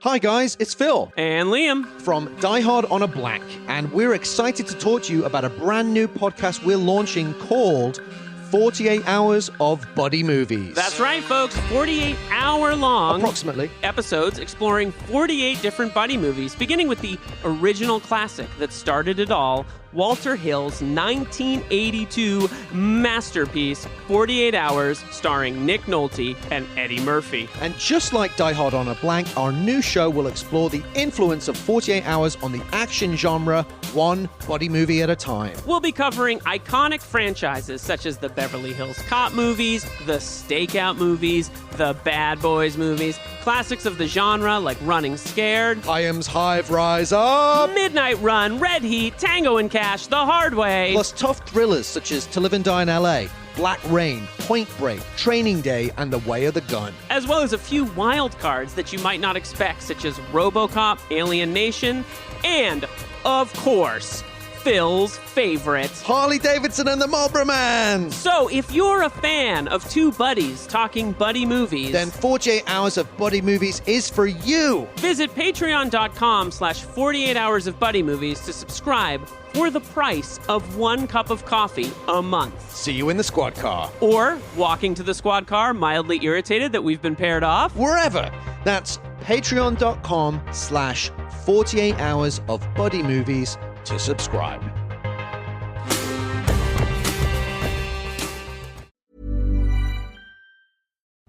Hi guys, it's Phil. And Liam. From Die Hard on a Blank, and we're excited to talk to you about a brand new podcast we're launching called 48 Hours of Buddy Movies. That's right, folks. 48-hour-long... approximately. ...episodes exploring 48 different buddy movies, beginning with the original classic that started it all, Walter Hill's 1982 masterpiece, 48 Hours, starring Nick Nolte and Eddie Murphy. And just like Die Hard on a Blank, our new show will explore the influence of 48 Hours on the action genre, one buddy movie at a time. We'll be covering iconic franchises such as the Beverly Hills Cop movies, the Stakeout movies, the Bad Boys movies, classics of the genre like Running Scared, Hyams Hive Rise Up, Midnight Run, Red Heat, Tango and Cash, The Hard Way, plus tough thrillers such as To Live and Die in LA, Black Rain, Point Break, Training Day, and The Way of the Gun. As well as a few wild cards that you might not expect, such as RoboCop, Alien Nation, and, of course, Phil's favorite, Harley Davidson and the Marlboro Man. So if you're a fan of two buddies talking buddy movies, then 48 Hours of Buddy Movies is for you. Visit patreon.com/48 Hours of Buddy Movies to subscribe for the price of 1 cup of coffee a month. See you in the squad car. Or walking to the squad car, mildly irritated that we've been paired off. Wherever. That's patreon.com/48 Hours of Buddy Movies to subscribe.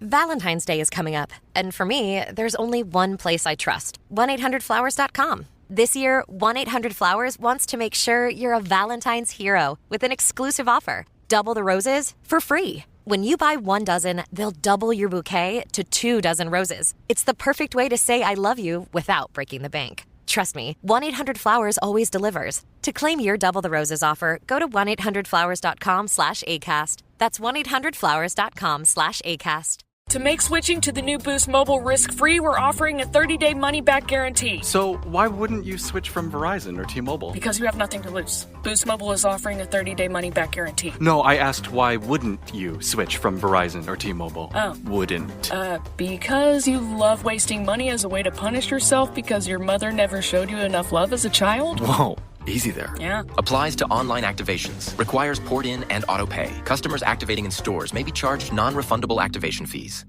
Valentine's Day is coming up, and for me, there's only one place I trust, 1-800-Flowers.com. This year, 1-800-Flowers wants to make sure you're a Valentine's hero with an exclusive offer. Double the roses for free. When you buy 1 dozen, they'll double your bouquet to 2 dozen roses. It's the perfect way to say I love you without breaking the bank. Trust me, 1-800-Flowers always delivers. To claim your Double the Roses offer, go to 1-800-Flowers.com/ACAST. That's 1-800-Flowers.com/ACAST. To make switching to the new Boost Mobile risk-free, we're offering a 30-day money-back guarantee. So why wouldn't you switch from Verizon or T-Mobile? Because you have nothing to lose. Boost Mobile is offering a 30-day money-back guarantee. No, I asked why wouldn't you switch from Verizon or T-Mobile? Oh. Wouldn't. Because you love wasting money as a way to punish yourself because your mother never showed you enough love as a child? Whoa. Easy there. Yeah. Applies to online activations. Requires port in and auto pay. Customers activating in stores may be charged non-refundable activation fees.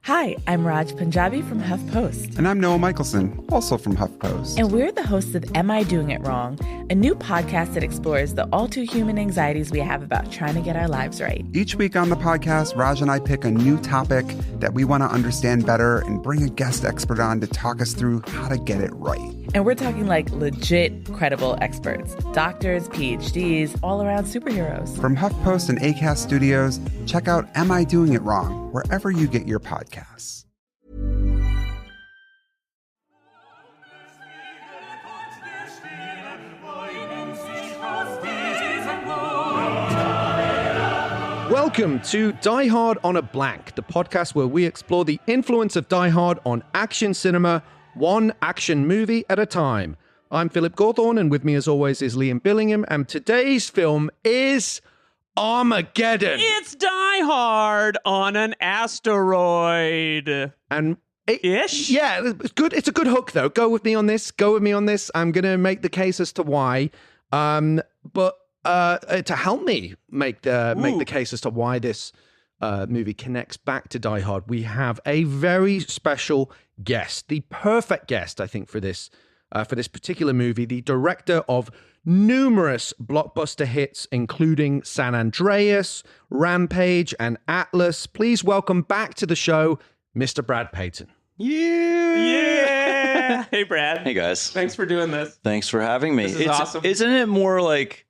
Hi, I'm Raj Punjabi from HuffPost. And I'm Noah Michelson, also from HuffPost. And we're the hosts of Am I Doing It Wrong? A new podcast that explores the all-too-human anxieties we have about trying to get our lives right. Each week on the podcast, Raj and I pick a new topic that we want to understand better and bring a guest expert on to talk us through how to get it right. And we're talking like legit, credible experts. Doctors, PhDs, all-around superheroes. From HuffPost and Acast Studios, check out Am I Doing It Wrong? Wherever you get your podcasts. Welcome to Die Hard on a Blank, the podcast where we explore the influence of Die Hard on action cinema, one action movie at a time. I'm Philip Gawthorne, and with me as always is Liam Billingham, and today's film is Armageddon. It's Die Hard on an asteroid. And Ish? Yeah, it's good. It's a good hook, though. Go with me on this. I'm going to make the case as to why. But to help me make the case as to why this movie connects back to Die Hard, we have a very special guest, the perfect guest, I think, for this particular movie, the director of numerous blockbuster hits, including San Andreas, Rampage, and Atlas. Please welcome back to the show, Mr. Brad Peyton. Yeah! Hey, Brad. Hey, guys. Thanks for doing this. Thanks for having me. This is awesome. Isn't it more like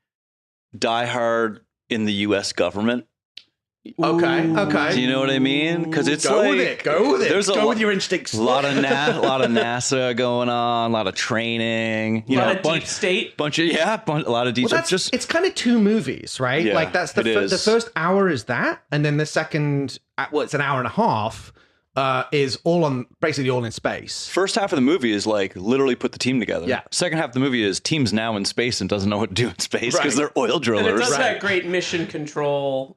Die Hard in the U.S. government? Okay. Do you know what I mean? Because it's Go with it. There's Go with your instincts. A lot of NASA going on, a lot of training. A lot of deep state. A lot of deep state. It's kind of two movies, right? Yeah, like that's the first hour is that, and then the second, it's an hour and a half, is basically all in space. First half of the movie is like literally put the team together. Yeah. Second half of the movie is team's now in space and doesn't know what to do in space because they're oil drillers. And it does that great mission control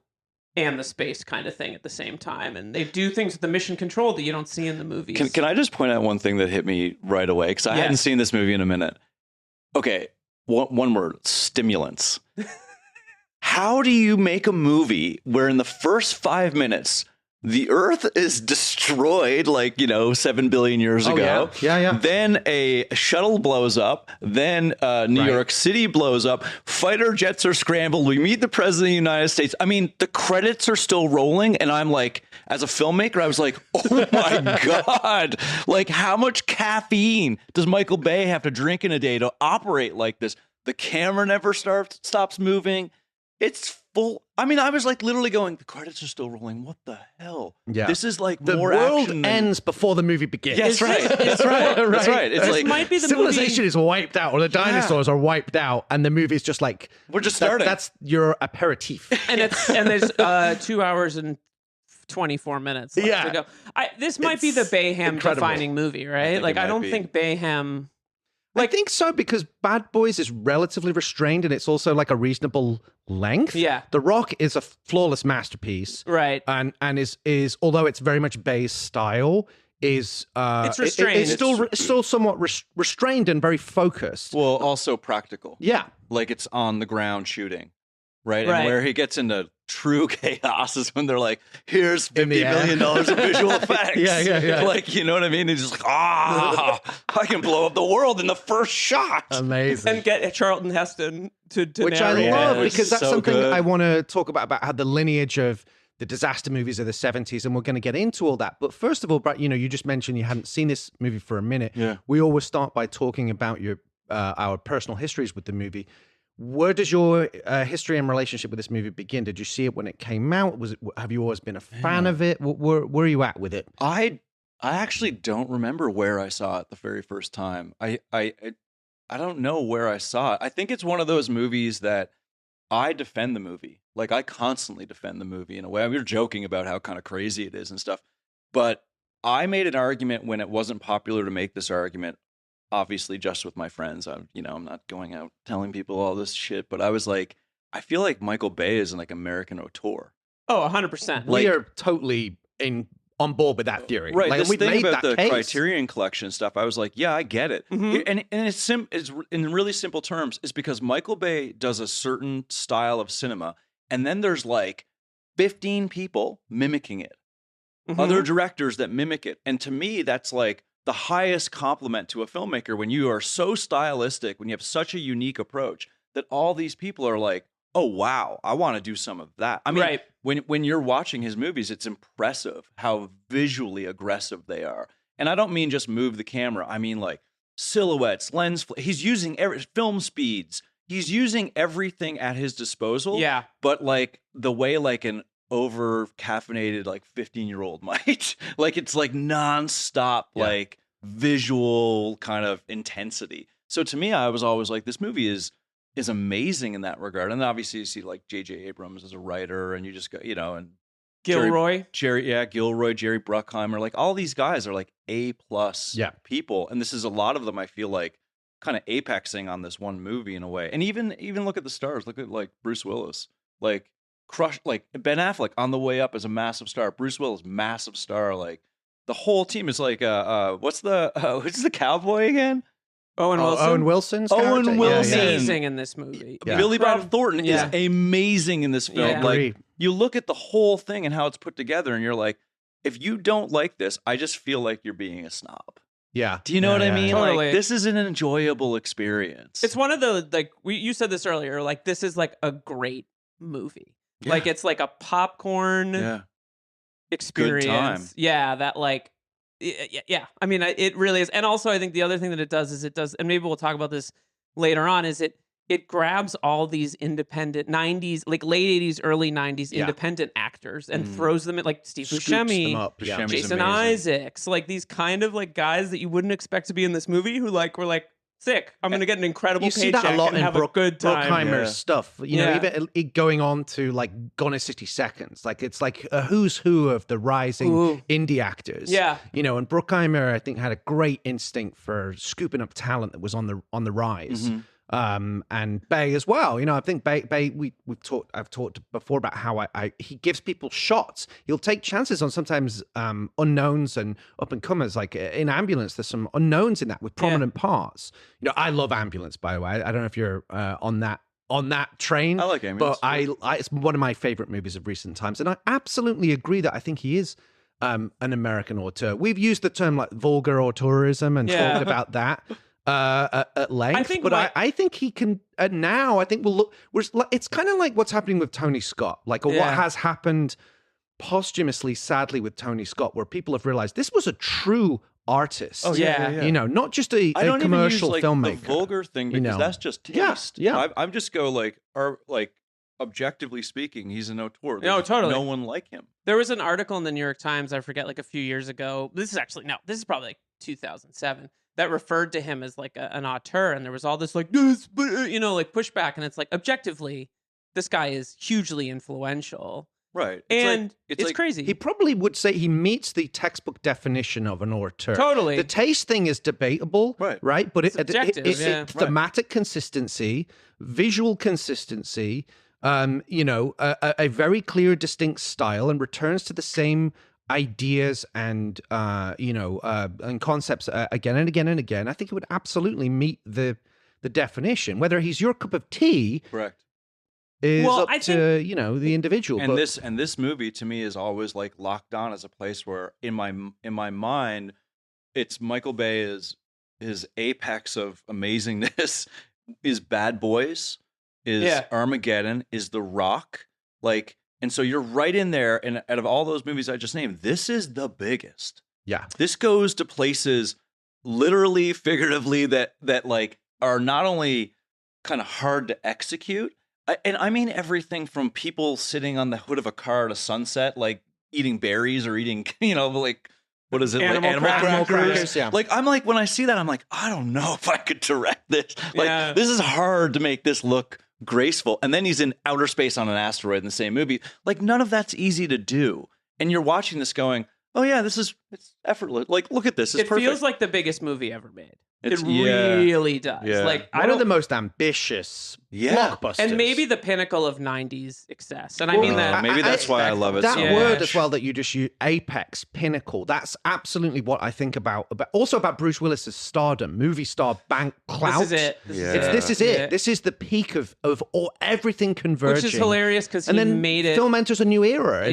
and the space kind of thing at the same time. And they do things with the mission control that you don't see in the movies. Can I just point out one thing that hit me right away? Because I hadn't seen this movie in a minute. Okay, one word, stimulants. How do you make a movie where in the first 5 minutes, the Earth is destroyed 7 billion years ago. Yeah. Then a shuttle blows up. Then New York City blows up. Fighter jets are scrambled. We meet the president of the United States. I mean, the credits are still rolling. And I'm like, as a filmmaker, I was like, oh my God. Like, how much caffeine does Michael Bay have to drink in a day to operate like this? The camera never stops moving. It's full. I mean, I was like literally going, the credits are still rolling. What the hell? Yeah. This is like the more world action than... ends before the movie begins. Yes, right. That's right. That's right. It's This like might be the civilization movie. is wiped out, or the dinosaurs are wiped out, and the movie's just like we're just starting. That's your aperitif. And there's 2 hours and 24 minutes left to go. This might be the Bayham defining movie, right? I don't think Bayham... I think so, because Bad Boys is relatively restrained, and it's also like a reasonable length. Yeah. The Rock is a flawless masterpiece. Right. And is although it's very much Bay's style, is it's restrained. It's still somewhat restrained and very focused. Well, also practical. Yeah. Like it's on the ground shooting. Right? Right. And where he gets into true chaos is when they're like, here's $50 million of visual effects. Yeah. Like, you know what I mean? He's just like, I can blow up the world in the first shot. Amazing. And get Charlton Heston to Which I narrate. love, Yeah, because that's so something good. I want to talk about how the lineage of the disaster movies of the 70s, and we're going to get into all that. But first of all, Brad, you just mentioned you hadn't seen this movie for a minute. Yeah. We always start by talking about our personal histories with the movie. Where does your history and relationship with this movie begin? Did you see it when it came out? Have you always been a fan of it? Where are you at with it? I actually don't remember where I saw it the very first time. I don't know where I saw it. I think it's one of those movies that I defend the movie. Like, I constantly defend the movie in a way. We were joking about how kind of crazy it is and stuff. But I made an argument when it wasn't popular to make this argument. Obviously, just with my friends, I'm not going out telling people all this shit, but I was like, I feel like Michael Bay is like American auteur. Oh, 100%. We are totally on board with that theory. Right. Like, This we thing made about that the case. Criterion Collection stuff, I was like, yeah, I get it. And it's in really simple terms, is because Michael Bay does a certain style of cinema, and then there's like 15 people mimicking it. Other directors that mimic it. And to me, that's like the highest compliment to a filmmaker when you are so stylistic, when you have such a unique approach, that all these people are like, oh, wow, I want to do some of that. I mean, when you're watching his movies, it's impressive how visually aggressive they are. And I don't mean just move the camera. I mean like silhouettes, he's using film speeds. He's using everything at his disposal. Yeah. But like the way like an over caffeinated like 15-year-old might. Like it's like nonstop like visual kind of intensity. So to me, I was always like, this movie is amazing in that regard. And obviously you see like J.J. Abrams as a writer, and you just go, and Gilroy. Gilroy, Jerry Bruckheimer, like all these guys are like A+ people. And this is a lot of them, I feel like, kind of apexing on this one movie in a way. And even look at the stars. Look at like Bruce Willis, like crushed, like Ben Affleck on the way up as a massive star. Bruce Willis, massive star. Like the whole team is like, who's the cowboy again? Owen Wilson. Owen Wilson's Owen character? Wilson. Amazing in this movie. Yeah. Billy Bob Thornton is amazing in this film. Yeah. Like you look at the whole thing and how it's put together, and you're like, if you don't like this, I just feel like you're being a snob. Yeah. Do you know what I mean? Totally. Like this is an enjoyable experience. It's one of the, like, you said this earlier, like, this is like a great movie. Yeah. Like, it's like a popcorn experience. Good time. Yeah, that like, yeah. I mean, it really is. And also, I think the other thing that it does, and maybe we'll talk about this later on, is it grabs all these independent 90s, like late 80s, early 90s independent actors and throws them at like Steve Buscemi, Buscemi's Jason amazing. Isaacs, like these kind of like guys that you wouldn't expect to be in this movie who like were like, sick, I'm going to get an incredible You see paycheck that a lot and in have a good time. Bruckheimer's stuff. You know, even it going on to like Gone in 60 Seconds. Like it's like a who's who of the rising indie actors. Yeah. You know, and Bruckheimer, I think, had a great instinct for scooping up talent that was on the rise. and Bay as well. You know, I think Bay I've talked before about how he gives people shots. He'll take chances on sometimes unknowns and up and comers. Like in Ambulance, there's some unknowns in that with prominent parts. You know, I love Ambulance, by the way. I don't know if you're on that train. I like Ambulance. But it's one of my favorite movies of recent times, and I absolutely agree that I think he is an American auteur. We've used the term like vulgar auteurism and talked about that at length. I think he can now. I think we'll look. It's kind of like what's happening with Tony Scott, like what has happened posthumously, sadly, with Tony Scott, where people have realized this was a true artist. Oh yeah. You know, not just a commercial filmmaker. The vulgar thing, because that's just taste. Yeah. I'm just go like objectively speaking, he's an auteur. No, totally. No one like him. There was an article in the New York Times, I forget, like a few years ago. This is probably like 2007, that referred to him as like an auteur, and there was all this like this, you know, like pushback, and it's like objectively, this guy is hugely influential. Right. It's crazy. He probably would say he meets the textbook definition of an auteur. Totally. The taste thing is debatable, right? But it's objective, thematic consistency, visual consistency, you know, a very clear, distinct style, and returns to the same ideas and you know, and concepts again and again and again. I think it would absolutely meet the definition. Whether he's your cup of tea, correct, is up to you know, the individual. And this movie to me is always like locked on as a place where in my mind, it's Michael Bay is his apex of amazingness is Bad Boys, is Armageddon, is The Rock, like. And so you're right in there, and out of all those movies I just named, this is the biggest. Yeah. This goes to places literally, figuratively, that like are not only kind of hard to execute, and I mean everything from people sitting on the hood of a car at a sunset, like eating berries or eating, you know, like, what is it? Animal crackers. Yeah. Like, I'm like, when I see that, I'm like, I don't know if I could direct this. Like, this is hard to make this look graceful. And then he's in outer space on an asteroid in the same movie. Like, none of that's easy to do. And you're watching this going, oh yeah, it's effortless. Like, look at this. It's perfect. Feels like the biggest movie ever made. It really does. Yeah. Like, one of the most ambitious blockbusters. And maybe the pinnacle of 90s excess. And I mean that. Maybe that's why I love it. That word as well that you just use, apex, pinnacle. That's absolutely what I think about also about Bruce Willis's stardom, movie star bank clout. This is it. This is it. This is the peak of everything converging. Which is hilarious because he made it. Film enters a new era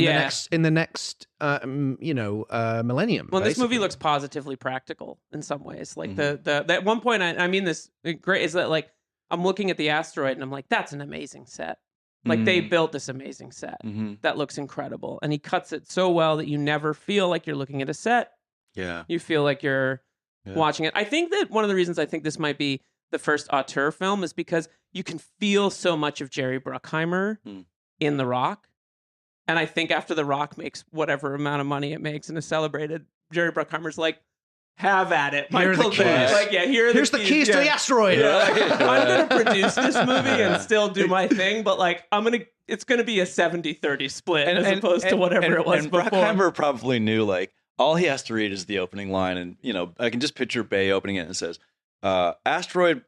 in the next you know, millennium. Well, this movie looks positively practical in some ways. Like the at one point, I mean this great is that like I'm looking at the asteroid and I'm like, that's an amazing set. Like they built this amazing set that looks incredible, and he cuts it so well that you never feel like you're looking at a set. Yeah, you feel like you're watching it. I think that one of the reasons I think this might be the first auteur film is because you can feel so much of Jerry Bruckheimer in The Rock. And I think after The Rock makes whatever amount of money it makes and is celebrated, Jerry Bruckheimer's like, have at it, Michael Bay. Like, here's the keys to the asteroid. I'm going to produce this movie and still do my thing, but like, it's going to be a 70-30 split as opposed to whatever it was before. Bruckheimer probably knew, like, all he has to read is the opening line, and, you know, I can just picture Bay opening it and it says, asteroid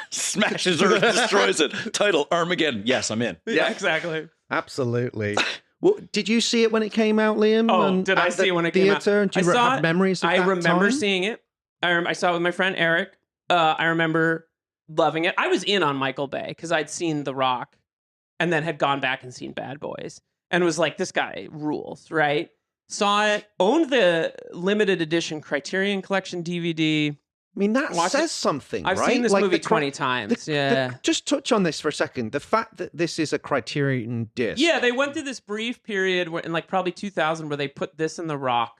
smashes Earth, destroys it. Title, Armageddon. Yes, I'm in. Yeah, exactly. Absolutely. Well, did you see it when it came out, Liam? Oh, did I see it when it came out? Do you have memories of that I remember time? seeing it. I saw it with my friend Eric. I remember loving it. I was in on Michael Bay because I'd seen The Rock and then had gone back and seen Bad Boys and was like, this guy rules, right? Saw it, owned the limited edition Criterion Collection DVD. I mean, that says something, I've right? seen this movie 20 times. Just touch on this for a second. The fact that this is a Criterion disc. Yeah, they went through this brief period in like probably 2000 where they put this in The Rock.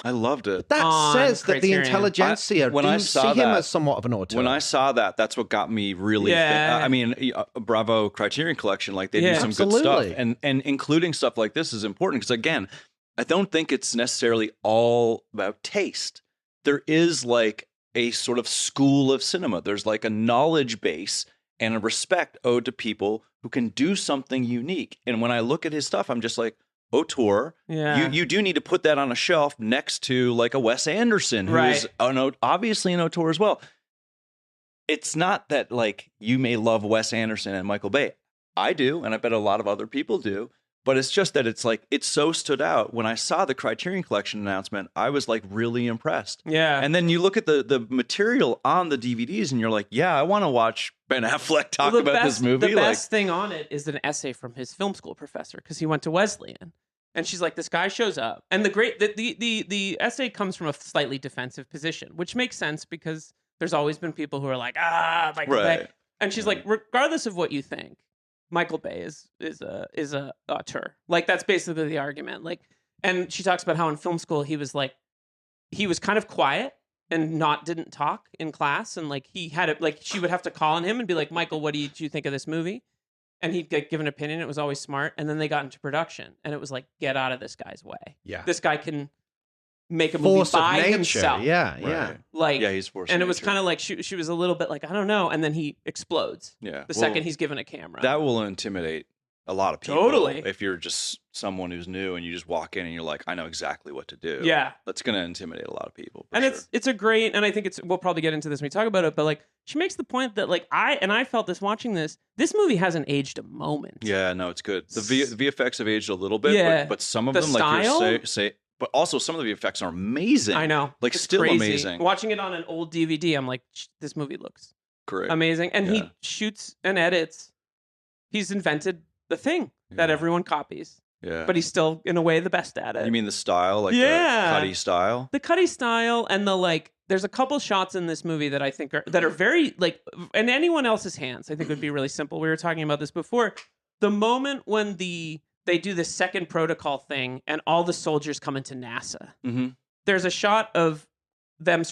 I loved it. That says that the intelligentsia when I saw see him as somewhat of an auteur. When I saw that, that's what got me really. I mean, bravo Criterion Collection, like they do some good stuff, and including stuff like this is important because again, I don't think it's necessarily all about taste. There is like a sort of school of cinema. There's like a knowledge base and a respect owed to people who can do something unique. And when I look at his stuff, I'm just like, auteur. Yeah. You do need to put that on a shelf next to like a Wes Anderson, who is obviously an auteur as well. it's not that like you may love Wes Anderson and Michael Bay. I do, and I bet a lot of other people do. But it's just that it's like, it so stood out. When I saw the Criterion Collection announcement, I was like really impressed. Yeah. And then you look at the material on the DVDs and you're like, yeah, I want to watch Ben Affleck talk about this movie. The best thing on it is an essay from his film school professor, because he went to Wesleyan. And she's like, this guy shows up. And the essay comes from a slightly defensive position, which makes sense because there's always been people who are like, Michael Bay. And she's like, regardless of what you think, Michael Bay is a auteur. Like, that's basically the argument. Like, and she talks about how in film school he was kind of quiet and didn't talk in class, and like he had it, like she would have to call on him and be like, Michael, what do you think of this movie? And he'd give an opinion. It was always smart. And then they got into production, and it was like, get out of this guy's way. Yeah, this guy can make a movie by himself. Yeah. Like, he's forced. And it was kind of like she was a little bit like, I don't know. And then he explodes. Yeah. The second he's given a camera. That will intimidate a lot of people. Totally. If you're just someone who's new and you just walk in and you're like, I know exactly what to do. Yeah. That's going to intimidate a lot of people. And it's a great, and I think we'll probably get into this when we talk about it, but like she makes the point that like I felt this watching this movie hasn't aged a moment. Yeah, no, it's good. The VFX have aged a little bit, but some of them, style? like you say, but also some of the VFX are amazing. I know. Like, it's still crazy. amazing. Watching it on an old DVD, I'm like, this movie looks great. Amazing. And he shoots and edits. He's invented the thing that everyone copies. Yeah. But he's still, in a way, the best at it. You mean the style? Like the Cuddy style? The Cuddy style, and the like, there's a couple shots in this movie that I think are very, like, in anyone else's hands, I think would be really simple. We were talking about this before. The moment when they do this second protocol thing and all the soldiers come into NASA. Mm-hmm. There's a shot of them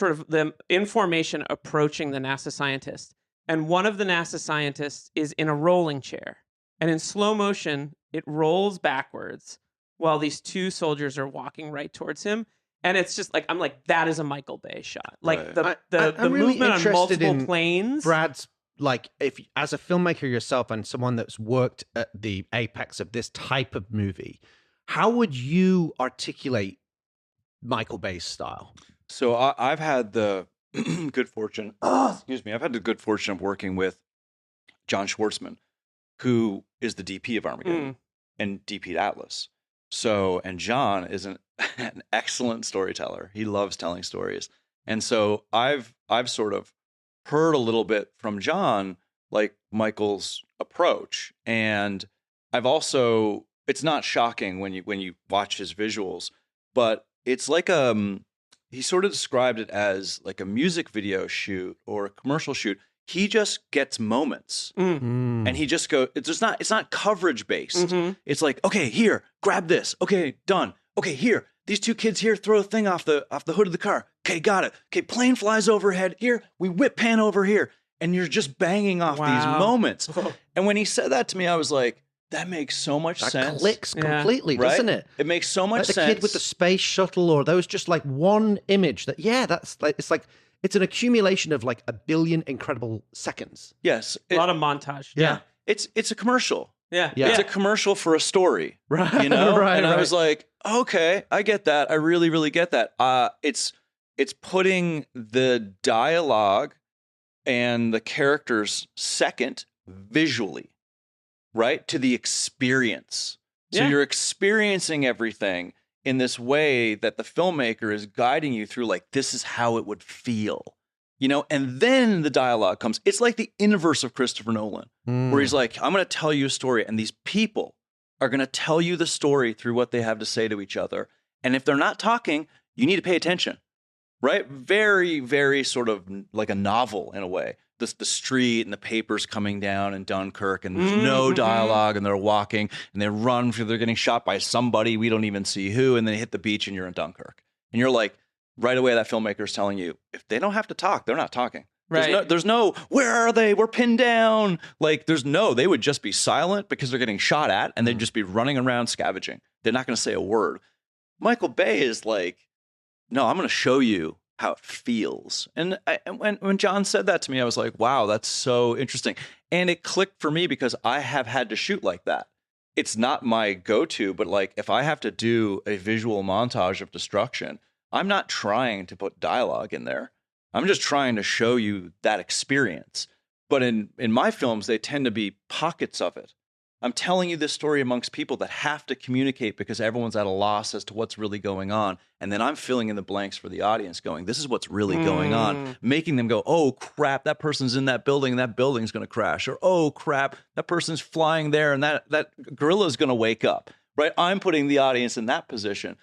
in formation approaching the NASA scientist. And one of the NASA scientists is in a rolling chair. And in slow motion, it rolls backwards while these two soldiers are walking right towards him. And it's just like, I'm like, that is a Michael Bay shot. Like the really movement on multiple in planes. Brad's, like, if as a filmmaker yourself and someone that's worked at the apex of this type of movie, how would you articulate Michael Bay's style? So I've had the good fortune, I've had the good fortune of working with John Schwartzman, who is the DP of Armageddon and DP'd Atlas. So, and John is an excellent storyteller. He loves telling stories. And so I've sort of heard a little bit from John, like Michael's approach. And I've also, it's not shocking when you watch his visuals, but it's like he sort of described it as like a music video shoot or a commercial shoot. He just gets moments and he just it's not coverage based. Mm-hmm. It's like, okay, here, grab this. Okay, done. Okay, here, these two kids here throw a thing off the hood of the car. Okay, got it. Okay, plane flies overhead. Here, we whip pan over here. And you're just banging off these moments. And when he said that to me, I was like, that makes so much sense. That clicks completely, doesn't it? It makes so much like sense. The kid with the space shuttle, or those just like one image that, that's like, it's an accumulation of like a billion incredible seconds. Yes. A lot of montage. Yeah. It's a commercial. Yeah. It's a commercial for a story. Right. You know? And I was like, okay, I get that. I really, really get that. It's putting the dialogue and the characters second visually, right? To the experience. So you're experiencing everything in this way that the filmmaker is guiding you through, like, this is how it would feel, you know? And then the dialogue comes. It's like the inverse of Christopher Nolan, where he's like, I'm going to tell you a story, and these people are going to tell you the story through what they have to say to each other. And if they're not talking, you need to pay attention, right? Very, very sort of like a novel in a way. The street and the papers coming down in Dunkirk, and there's no dialogue, and they're walking and they run because they're getting shot by somebody, we don't even see who, and then they hit the beach and you're in Dunkirk. And you're like, right away, that filmmaker is telling you, if they don't have to talk, they're not talking. Right. There's no, where are they? We're pinned down. Like, they would just be silent because they're getting shot at, and they'd just be running around scavenging. They're not going to say a word. Michael Bay is like, no, I'm going to show you how it feels. And when John said that to me, I was like, wow, that's so interesting. And it clicked for me because I have had to shoot like that. It's not my go-to, but like, if I have to do a visual montage of destruction, I'm not trying to put dialogue in there. I'm just trying to show you that experience. But in my films, they tend to be pockets of it. I'm telling you this story amongst people that have to communicate because everyone's at a loss as to what's really going on. And then I'm filling in the blanks for the audience going, this is what's really going on. Making them go, oh, crap, that person's in that building and that building's going to crash. Or, oh, crap, that person's flying there and that gorilla's going to wake up. Right? I'm putting the audience in that position.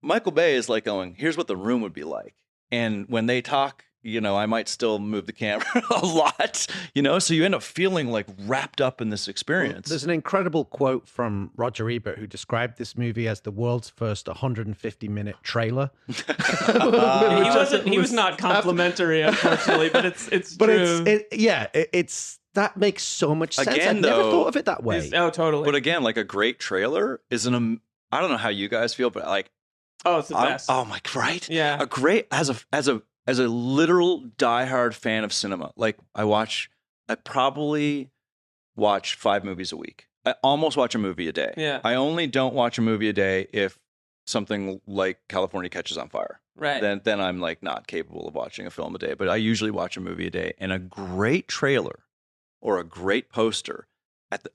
Michael Bay is like going, here's what the room would be like. And when they talk, I might still move the camera a lot, so you end up feeling like wrapped up in this experience. There's an incredible quote from Roger Ebert who described this movie as the world's first 150-minute trailer. He was not complimentary, unfortunately, but it's true. It's that makes so much sense. Again, I never thought of it that way. Oh, totally. But again, like a great trailer is I don't know how you guys feel, but like, oh, it's the best. Oh my, right? Yeah. A great as a literal diehard fan of cinema, like I probably watch 5 movies a week. I almost watch a movie a day. Yeah. I only don't watch a movie a day if something like California Catches on Fire. Right. Then I'm like not capable of watching a film a day, but I usually watch a movie a day. And a great trailer or a great poster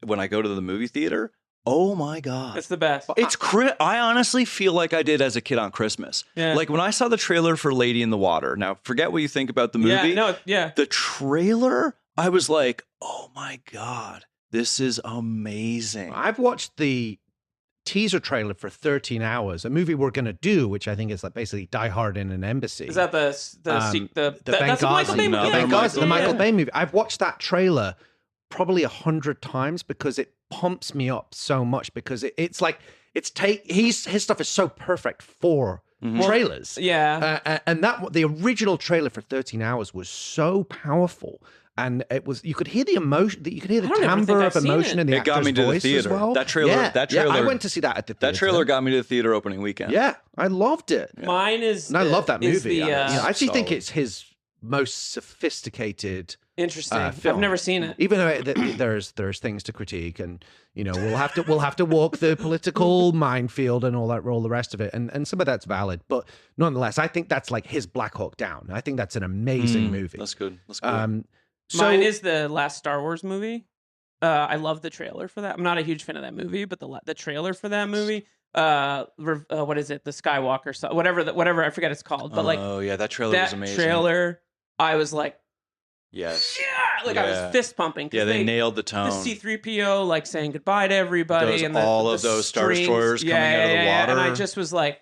when I go to the movie theater, oh my God. It's the best. I honestly feel like I did as a kid on Christmas. Yeah. Like when I saw the trailer for Lady in the Water. Now, forget what you think about the movie. The trailer, I was like, oh my God, this is amazing. I've watched the teaser trailer for 13 Hours, a movie we're going to do, which I think is like basically Die Hard in an embassy. Is that the that's a Michael Bay movie? The Michael Bay movie. I've watched that trailer probably 100 times because it pumps me up so much because it's like his stuff is so perfect for trailers. Yeah. And the original trailer for 13 Hours was so powerful. And you could hear the emotion, you could hear the timbre of emotion in the actor's got me to voice the theater. as well. That trailer, I went to see that at the theater. That trailer got me to the theater opening weekend. Yeah, I loved it. Yeah. Mine is, and I love that movie. I actually think solid. It's his most sophisticated. Interesting. Film. I've never seen it. Even though there's things to critique, and we'll have to walk the political minefield and all the rest of it, and some of that's valid, but nonetheless, I think that's like his Black Hawk Down. I think that's an amazing movie. That's good. Mine is the last Star Wars movie. I love the trailer for that. I'm not a huge fan of that movie, but the trailer for that movie. What is it? The Skywalker, whatever I forget it's called. But that trailer was amazing. Trailer, I was like, yes, I was fist pumping. Yeah, they nailed the tone. The C-3PO like saying goodbye to everybody, and all of those Star Destroyers coming out of the water. And I just was like,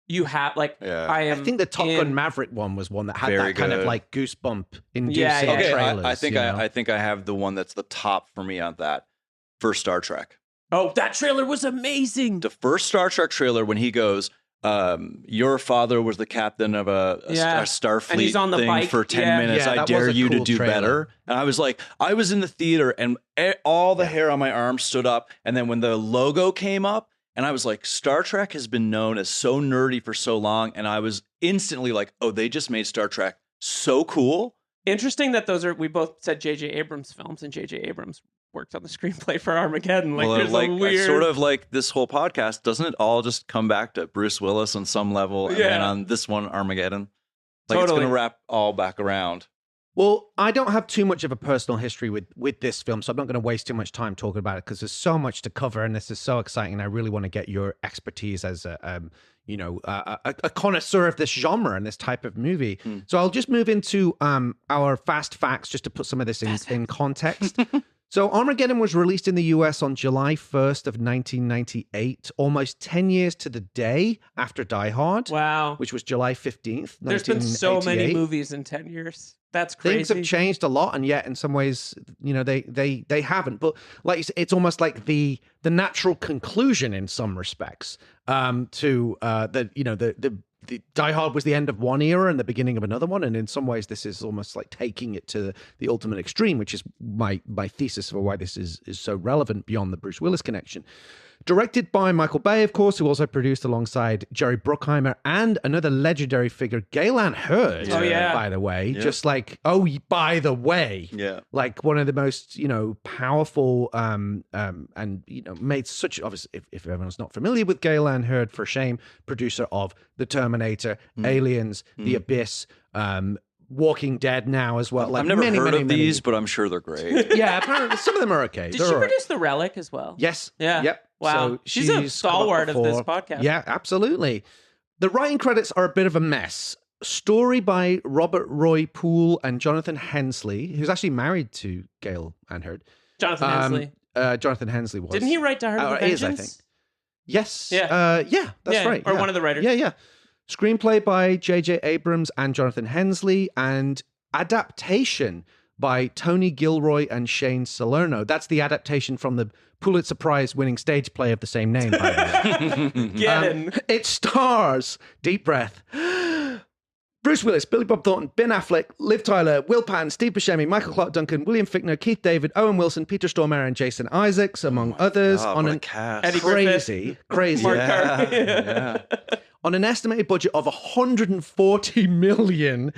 you have I think the Top Gun Maverick one was one that had that kind of like goosebump inducing trailers. I think I have the one that's the top for me on that for Star Trek. Oh, that trailer was amazing. The first Star Trek trailer when he goes, your father was the captain of a Starfleet he's on the thing bike. for 10 minutes. I dare you to do better. And I was like, I was in the theater and all the hair on my arm stood up. And then when the logo came up, and I was like, Star Trek has been known as so nerdy for so long. And I was instantly like, oh, they just made Star Trek so cool. Interesting that we both said J.J. Abrams films, and J.J. Abrams worked on the screenplay for Armageddon. There's a weird... sort of like this whole podcast, doesn't it all just come back to Bruce Willis on some level? And then on this one, Armageddon. It's going to wrap all back around. Well, I don't have too much of a personal history with this film, so I'm not going to waste too much time talking about it because there's so much to cover, and this is so exciting. And I really want to get your expertise as a connoisseur of this genre and this type of movie. So I'll just move into our fast facts just to put some of this in context. So Armageddon was released in the US on July 1st of 1998, almost 10 years to the day after Die Hard. Wow. Which was July 15th, 1988. There's been so many movies in 10 years. That's crazy. Things have changed a lot, and yet in some ways, they haven't. But like you said, it's almost like the natural conclusion in some respects to the Die Hard was the end of one era and the beginning of another one, and in some ways, this is almost like taking it to the ultimate extreme, which is my thesis for why this is so relevant beyond the Bruce Willis connection. Directed by Michael Bay, of course, who also produced alongside Jerry Bruckheimer and another legendary figure, Galen Hurd, by the way. Yeah. Just like, by the way. Yeah. Like one of the most, powerful and, made such, obviously, if everyone's not familiar with Galen Hurd, for shame, producer of The Terminator, Aliens, The Abyss, Walking Dead now as well. Like I've never heard of many. these, but I'm sure they're great. Yeah, apparently some of them are okay. Did They're she all right. produce The Relic as well? Yes. Yeah. Yep. Wow. So She's a stalwart of this podcast. Yeah, absolutely. The writing credits are a bit of a mess. Story by Robert Roy Poole and Jonathan Hensley, who's actually married to Gail Anherd. Jonathan Hensley. Jonathan Hensley was. Didn't he write To Heart of Vengeance? Is, I think. Yes. Yeah. That's right. Or yeah. one of the writers. Yeah. Screenplay by J.J. Abrams and Jonathan Hensley, and adaptation by Tony Gilroy and Shane Salerno. That's the adaptation from the Pulitzer Prize winning stage play of the same name, by the way. It stars, deep breath, Bruce Willis, Billy Bob Thornton, Ben Affleck, Liv Tyler, Will Patton, Steve Buscemi, Michael Clark Duncan, William Fichtner, Keith David, Owen Wilson, Peter Stormare, and Jason Isaacs, among others, on an crazy, on an estimated budget of $140 million.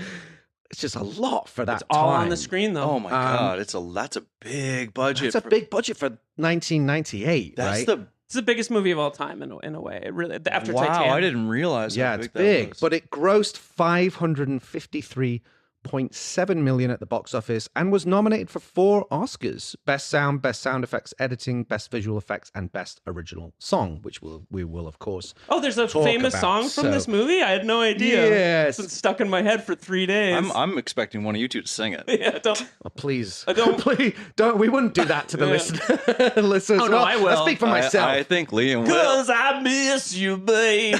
It's just a lot for that It's all time. on the screen, though. Oh my God, that's a big budget. That's a big budget for 1998, right? It's the biggest movie of all time in a way. It really after wow, Titanic. I didn't realize. Yeah, how it's big that big, was. but it grossed $553.7 million at the box office and was nominated for 4 Oscars: Best Sound, Best Sound Effects Editing, Best Visual Effects, and Best Original Song, which we will of course. Oh, there's a talk famous about. So- song from this movie? I had no idea. Yes. It's been stuck in my head for 3 days. I'm expecting one of you two to sing it. Yeah, don't. Oh, please, don't. please don't. We wouldn't do that to the listeners. Oh, no, I will. I speak for myself. I think Liam will. 'Cause I miss you, babe.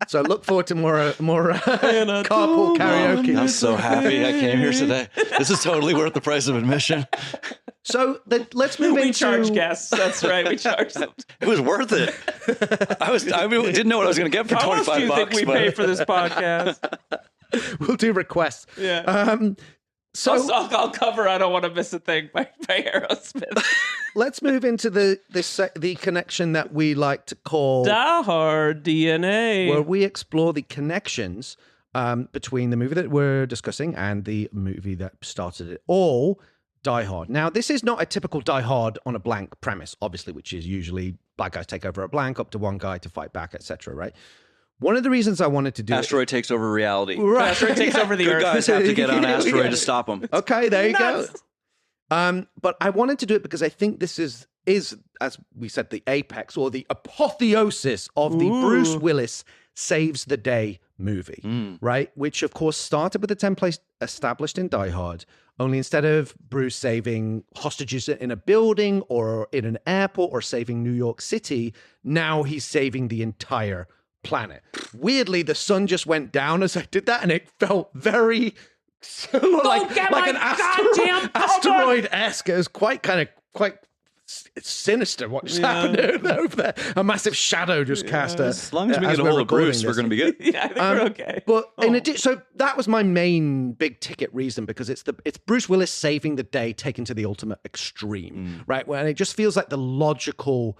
So look forward to more carpool karaoke. I'm so happy I came here today. This is totally worth the price of admission. So let's move We into... charge guests. That's right. We charge them. It was worth it. I didn't know what I was going to get for How much do $25. you think we but- pay for this podcast? We'll do requests. Yeah. So I'll cover I Don't Want to Miss a Thing by Aerosmith. let's move into the connection that we like to call Die Hard DNA. where we explore the connections between the movie that we're discussing and the movie that started it all, Die Hard. Now, this is not a typical Die Hard on a blank premise, obviously, which is usually bad guys take over a blank, up to one guy to fight back, etc., right? One of the reasons I wanted to do Asteroid takes over reality. Right. Asteroid takes over the Good Earth. guys have to get on Asteroid Yeah. to stop them. Okay, there you Nuts. go. But I wanted to do it because I think this is, as we said, the apex or the apotheosis of the Bruce Willis Saves the Day movie, right? Which, of course, started with the template established in Die Hard, only instead of Bruce saving hostages in a building or in an airport or saving New York City, now he's saving the entire planet. Weirdly, the sun just went down as I did that, and it felt very like an asteroid-esque. It was quite sinister what's happening over there. A massive shadow just cast. As long as we get a hold of Bruce, we're going to be good. Yeah, I think we're okay. But in addition, so that was my main big ticket reason, because it's Bruce Willis saving the day taken to the ultimate extreme, right? Well, and it just feels like the logical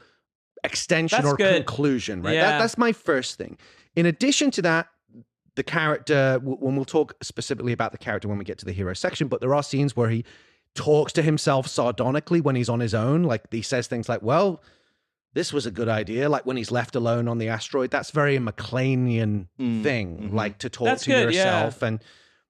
extension That's or good. conclusion, right? Yeah. That's my first thing. In addition to that, the character, when we'll talk specifically about the character when we get to the hero section, but there are scenes where he talks to himself sardonically when he's on his own. Like, he says things like, well, this was a good idea. Like when he's left alone on the asteroid, that's very a McClanean thing, like to talk That's to good, yourself. And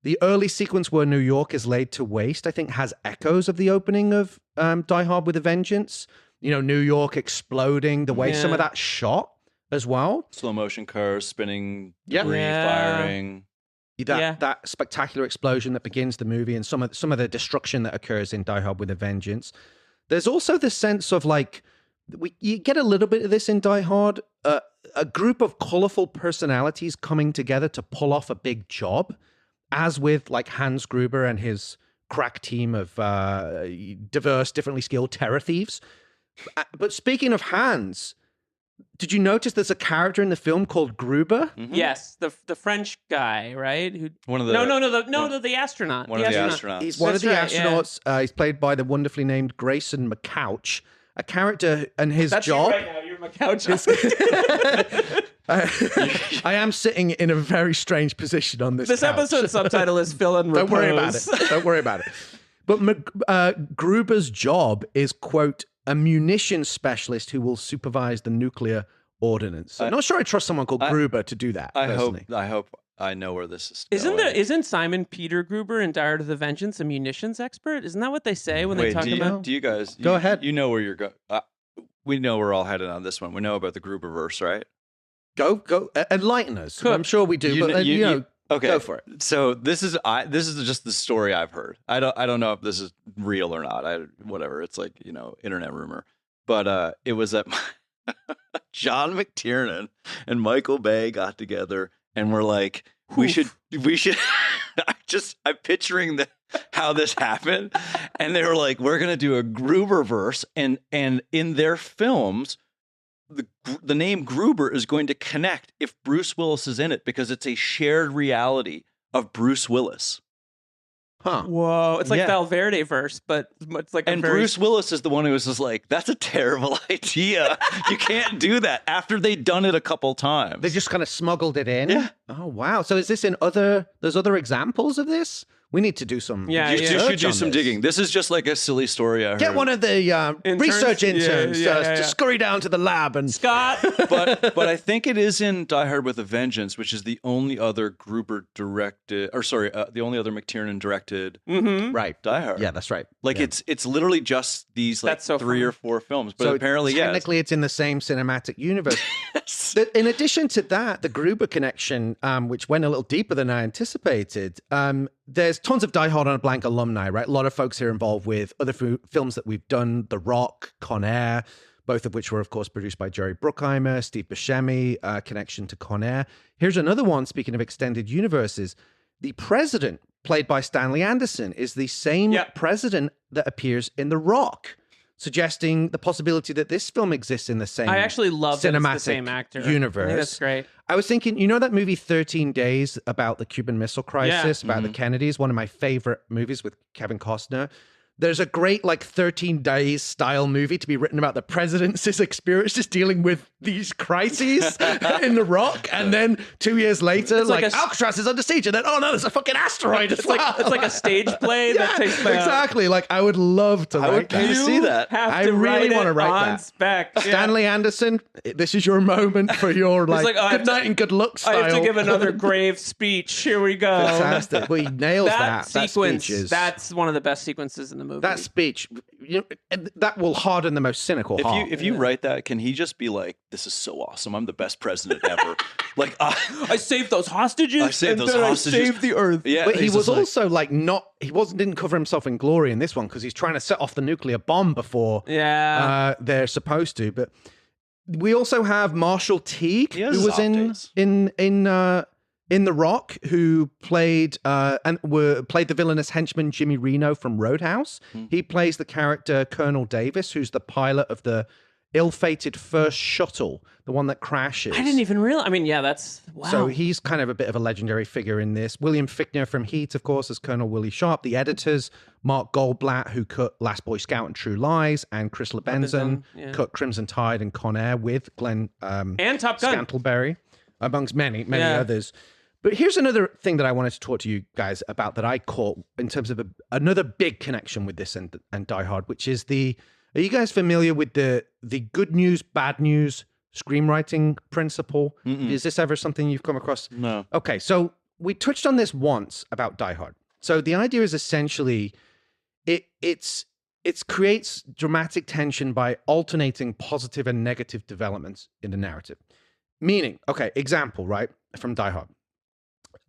the early sequence where New York is laid to waste, I think, has echoes of the opening of Die Hard with a Vengeance. You know, New York exploding, the way some of that shot as well. Slow motion cars spinning, Yeah. debris firing. That spectacular explosion that begins the movie, and some of the destruction that occurs in Die Hard with a Vengeance. There's also the sense of like, you get a little bit of this in Die Hard, a group of colorful personalities coming together to pull off a big job, as with like Hans Gruber and his crack team of diverse, differently skilled terror thieves. But speaking of Hans, did you notice there's a character in the film called Gruber? Mm-hmm. Yes, the French guy, right? Who One of the the astronaut. One of the astronauts. He's one of the That's right, astronauts. He's played by the wonderfully named Grayson McCouch, a character, and his job. You right now. You're my couch. I am sitting in a very strange position on this. This couch. episode subtitle is Phil and Don't worry about Repose. it. Don't worry about it. But Gruber's job is, quote, a munitions specialist who will supervise the nuclear ordnance. I'm not sure I trust someone called Gruber to do that. I personally. hope I know where this is Isn't Simon Peter Gruber in Die Hard with a Vengeance a munitions expert? Isn't that what they say when they talk about? Do you guys go ahead? You know where you're going. We know we're all headed on this one. We know about the Gruberverse, right? Go, enlighten us. I'm sure we do, but okay, go for it. So this is just the story I've heard. I don't know if this is real or not. Whatever. It's like, internet rumor. But it was that John McTiernan and Michael Bay got together and were like, we should. I'm picturing how this happened, and they were like, we're gonna do a Gruberverse, and in their films, the name Gruber is going to connect if Bruce Willis is in it because it's a shared reality of Bruce Willis. Huh. Whoa. It's like Valverde verse, but it's like Bruce Willis is the one who was just like, that's a terrible idea. You can't do that after they'd done it a couple times. They just kind of smuggled it in? Yeah. Oh, wow. So is this there's other examples of this? We need to do some You should do some digging. This is just like a silly story I heard. Get one of the research interns to scurry down to the lab and... Scott! but I think it is in Die Hard with a Vengeance, which is the only other Gruber directed, the only other McTiernan directed right. Die Hard. Yeah, that's right. Like it's literally just these like three or four films. But so apparently, technically it's in the same cinematic universe. In addition to that, the Gruber connection, which went a little deeper than I anticipated, there's tons of Die Hard on a Blank alumni, right? A lot of folks here involved with other films that we've done, The Rock, Con Air, both of which were, of course, produced by Jerry Bruckheimer, Steve Buscemi, connection to Con Air. Here's another one, speaking of extended universes. The president, played by Stanley Anderson, is the same president that appears in The Rock, suggesting the possibility that this film exists in the same I actually love that cinematic it's the same actor. universe. I think that's great. I was thinking, that movie 13 Days about the Cuban Missile Crisis, about the Kennedys, one of my favorite movies with Kevin Costner. There's a great 13 Days style movie to be written about the president's experiences dealing with these crises in The Rock. And then 2 years later, Alcatraz is under siege. And then, oh no, there's a fucking asteroid. It's like a stage play that takes place. Exactly. I would love to write that. I would see that. I really want to write that. Spec. Stanley Anderson, this is your moment for your good night and good luck style. I have to give another grave speech. Here we go. Fantastic. Well, he nails that. Sequence. That speech is... That's one of the best sequences in the movie. That speech, that will harden the most cynical heart. If you write that, can he just be like, "This is so awesome! I'm the best president ever." I saved those hostages. I saved those hostages. I saved the Earth. Yeah, but he was also didn't cover himself in glory in this one because he's trying to set off the nuclear bomb before they're supposed to. But we also have Marshall Teague, who was in The Rock, who played the villainous henchman Jimmy Reno from Roadhouse. He plays the character Colonel Davis, who's the pilot of the ill-fated first shuttle, the one that crashes. I didn't even realize. I mean, that's wow. So he's kind of a bit of a legendary figure in this. William Fichtner from Heat, of course, as Colonel Willie Sharp. The editors, Mark Goldblatt, who cut Last Boy Scout and True Lies, and Chris Lebenson, cut Crimson Tide and Con Air with Glenn and Top Gun Scantlebury, amongst many others. But here's another thing that I wanted to talk to you guys about that I caught in terms of another big connection with this and Die Hard, which is are you guys familiar with the good news, bad news screenwriting principle? Is this ever something you've come across? No. Okay, so we touched on this once about Die Hard. So the idea is essentially it creates dramatic tension by alternating positive and negative developments in the narrative. Meaning, okay, example, right, from Die Hard.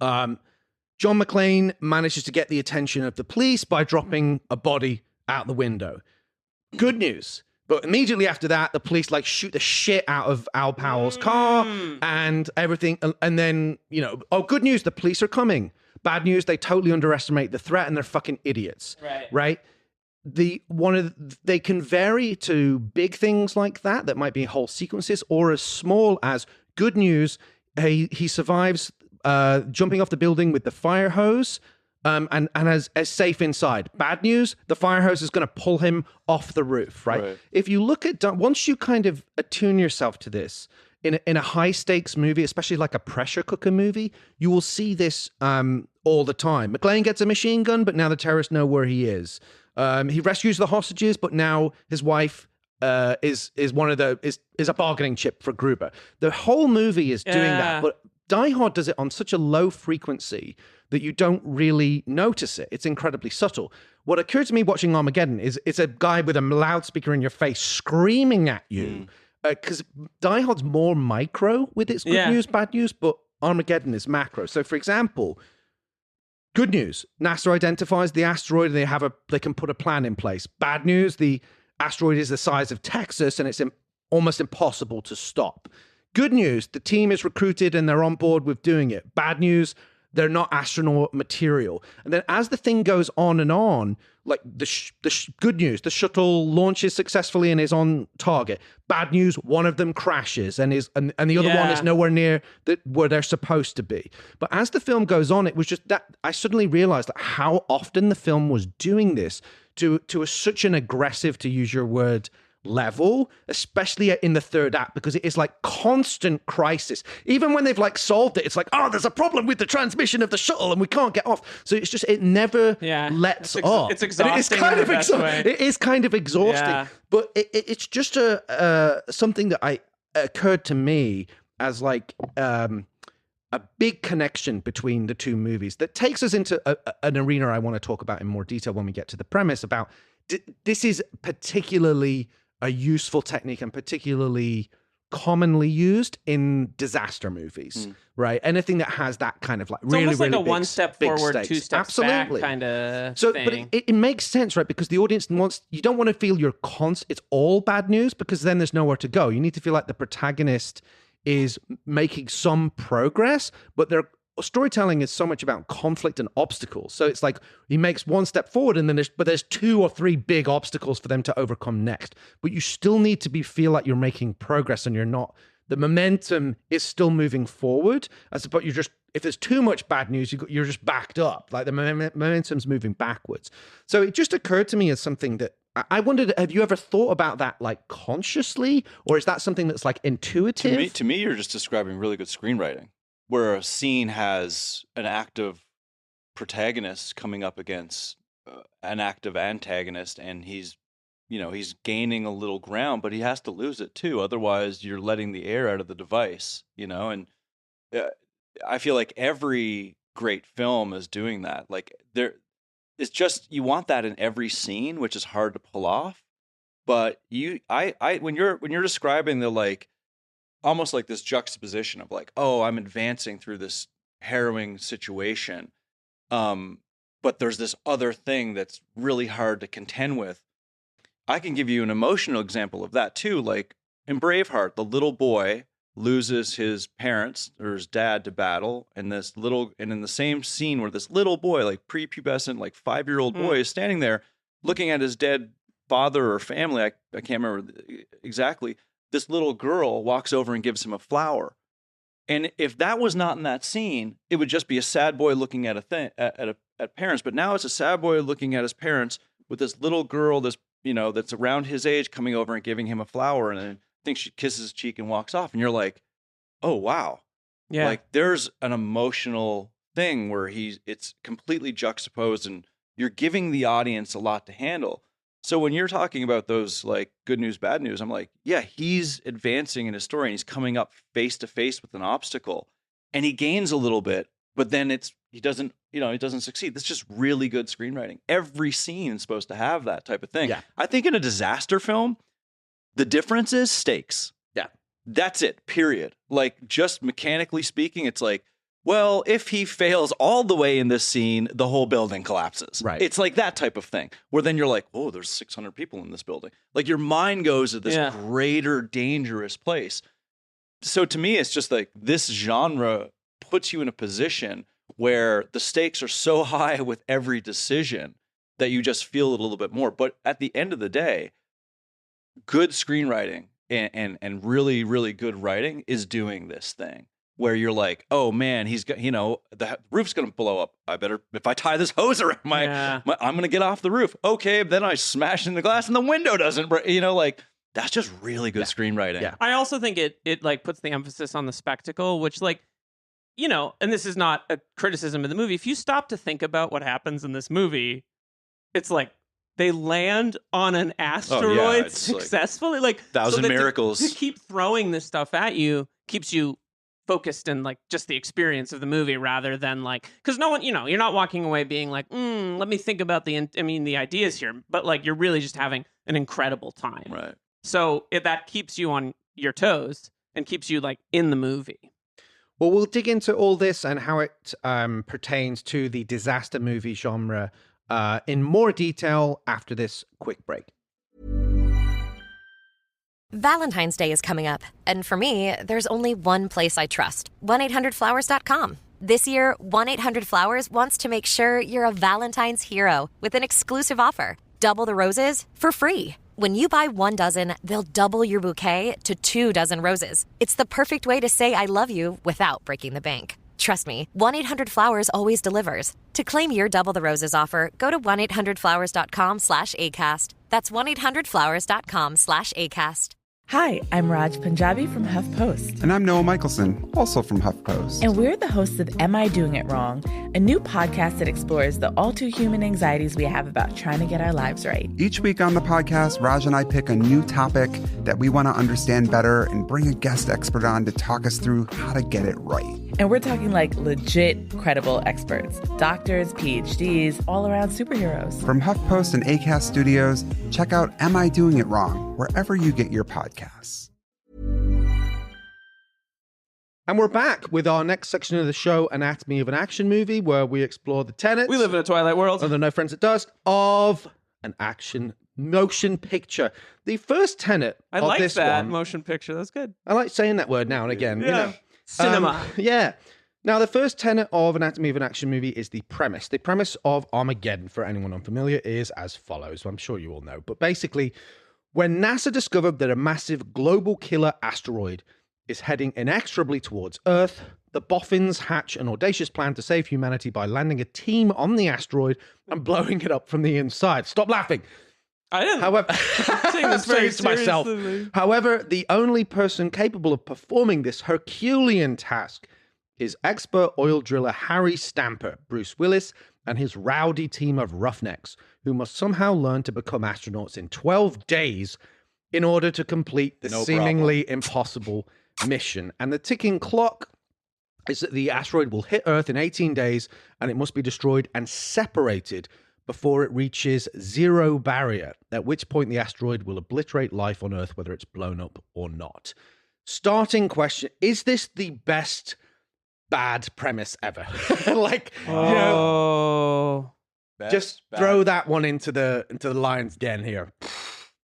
John McClane manages to get the attention of the police by dropping a body out the window. Good news. But immediately after that, the police shoot the shit out of Al Powell's car and everything. And then, good news, the police are coming. Bad news, they totally underestimate the threat and they're fucking idiots. Right? They can vary to big things like that might be whole sequences, or as small as good news, he survives jumping off the building with the fire hose, and as safe inside. Bad news, the fire hose is going to pull him off the roof, right? If you look at, once you kind of attune yourself to this, in a high stakes movie, especially like a pressure cooker movie, you will see this all the time. McClane gets a machine gun, but now the terrorists know where he is. He rescues the hostages, but now his wife is a bargaining chip for Gruber. The whole movie is doing that, but Die Hard does it on such a low frequency that you don't really notice it. It's incredibly subtle. What occurred to me watching Armageddon is it's a guy with a loudspeaker in your face screaming at you. Because Die Hard's more micro with its good news, bad news, but Armageddon is macro. So, for example, good news, NASA identifies the asteroid and they can put a plan in place. Bad news, the asteroid is the size of Texas and it's almost impossible to stop. Good news, the team is recruited and they're on board with doing it. Bad news, they're not astronaut material. And then as the thing goes on, like the good news, the shuttle launches successfully and is on target. Bad news, one of them crashes and the other one is nowhere near where they're supposed to be. But as the film goes on, it was just that I suddenly realized that how often the film was doing this to such an aggressive, to use your word, level, especially in the third act, because it is like constant crisis. Even when they've like solved it, it's like, oh, there's a problem with the transmission of the shuttle and we can't get off. So it's just, it never lets up. It's exhausting. It is kind of exhausting, but it's just something that occurred to me as like a big connection between the two movies that takes us into an arena I want to talk about in more detail when we get to the premise about this is particularly a useful technique and particularly commonly used in disaster movies, right? Anything that has that kind of like it's almost like a one step forward, two steps back kind of thing. But it makes sense, right? Because the audience you don't want to feel it's all bad news, because then there's nowhere to go. You need to feel like the protagonist is making some progress, but storytelling is so much about conflict and obstacles. So it's like he makes one step forward and then there's 2 or 3 big obstacles for them to overcome next. But you still need to feel like you're making progress and the momentum is still moving forward. But if there's too much bad news, you're just backed up. Like the momentum's moving backwards. So it just occurred to me as something that I wondered, have you ever thought about that like consciously, or is that something that's like intuitive? To me, you're just describing really good screenwriting, where a scene has an active protagonist coming up against an active antagonist, and he's gaining a little ground, but he has to lose it too. Otherwise, you're letting the air out of the device, and I feel like every great film is doing that. Like it's just, you want that in every scene, which is hard to pull off. But when you're describing the like, almost like this juxtaposition of like, oh, I'm advancing through this harrowing situation, but there's this other thing that's really hard to contend with. I can give you an emotional example of that too. Like in Braveheart, the little boy loses his parents or his dad to battle, and in the same scene where this little boy, like prepubescent, like 5-year-old boy, is standing there looking at his dead father or family. I can't remember exactly. This little girl walks over and gives him a flower. And if that was not in that scene, it would just be a sad boy looking at at parents. But now it's a sad boy looking at his parents with this little girl, that's around his age, coming over and giving him a flower. And I think she kisses his cheek and walks off. And you're like, oh, wow. Yeah. Like there's an emotional thing where it's completely juxtaposed, and you're giving the audience a lot to handle. So when you're talking about those like good news, bad news, I'm like, yeah, he's advancing in his story and he's coming up face to face with an obstacle and he gains a little bit, but then he doesn't succeed. That's just really good screenwriting. Every scene is supposed to have that type of thing. Yeah. I think in a disaster film, the difference is stakes. Yeah. That's it, period. Like just mechanically speaking, it's like, well, if he fails all the way in this scene, the whole building collapses. Right. It's like that type of thing where then you're like, oh, there's 600 people in this building. Like your mind goes to this greater dangerous place. So to me, it's just like this genre puts you in a position where the stakes are so high with every decision that you just feel it a little bit more. But at the end of the day, good screenwriting and really, really good writing is doing this thing. Where you're like, oh man, he's got, the roof's going to blow up. If I tie this hose around I'm going to get off the roof. Okay, then I smash in the glass and the window doesn't break. Like that's just really good screenwriting. Yeah. I also think it like puts the emphasis on the spectacle, which like, and this is not a criticism of the movie. If you stop to think about what happens in this movie, it's like they land on an asteroid successfully. Like 1,000 miracles. To keep throwing this stuff at you keeps you focused in like just the experience of the movie rather than like, because no one, you're not walking away being like, let me think about the ideas here, but like you're really just having an incredible time. Right. So that keeps you on your toes and keeps you like in the movie. Well, we'll dig into all this and how it pertains to the disaster movie genre in more detail after this quick break. Valentine's Day is coming up, and for me, there's only one place I trust, 1-800-Flowers.com. This year, 1-800-Flowers wants to make sure you're a Valentine's hero with an exclusive offer. Double the roses for free. When you buy 1 dozen, they'll double your bouquet to 2 dozen roses. It's the perfect way to say I love you without breaking the bank. Trust me, 1-800-Flowers always delivers. To claim your Double the Roses offer, go to 1-800-Flowers.com/ACAST. That's 1-800-Flowers.com/ACAST. Hi, I'm Raj Punjabi from HuffPost. And I'm Noah Michelson, also from HuffPost. And we're the hosts of Am I Doing It Wrong?, a new podcast that explores the all-too-human anxieties we have about trying to get our lives right. Each week on the podcast, Raj and I pick a new topic that we want to understand better and bring a guest expert on to talk us through how to get it right. And we're talking like legit, credible experts. Doctors, PhDs, all-around superheroes. From HuffPost and Acast Studios, check out Am I Doing It Wrong? Wherever you get your podcasts. And we're back with our next section of the show, Anatomy of an Action Movie, where we explore the tenets. We live in a Twilight world. Of the No Friends at Dusk of an action motion picture. The first tenet I of like this that one, motion picture. That's good. I like saying that word now and again. Yeah. Cinema. Yeah. Now, the first tenet of Anatomy of an Action Movie is the premise. The premise of Armageddon, for anyone unfamiliar, is as follows. I'm sure you all know. But basically, when NASA discovered that a massive global killer asteroid is heading inexorably towards Earth, the boffins hatch an audacious plan to save humanity by landing a team on the asteroid and blowing it up from the inside. Stop laughing. I didn't. However, I'm saying this very to myself. seriously. However, the only person capable of performing this Herculean task is expert oil driller Harry Stamper, Bruce Willis, and his rowdy team of roughnecks, who must somehow learn to become astronauts in 12 days in order to complete the seemingly impossible mission. And the ticking clock is that the asteroid will hit Earth in 18 days, and it must be destroyed and separated before it reaches zero barrier, at which point the asteroid will obliterate life on Earth, whether it's blown up or not. Starting question, is this the best bad premise ever? Just throw that one into the lion's den here.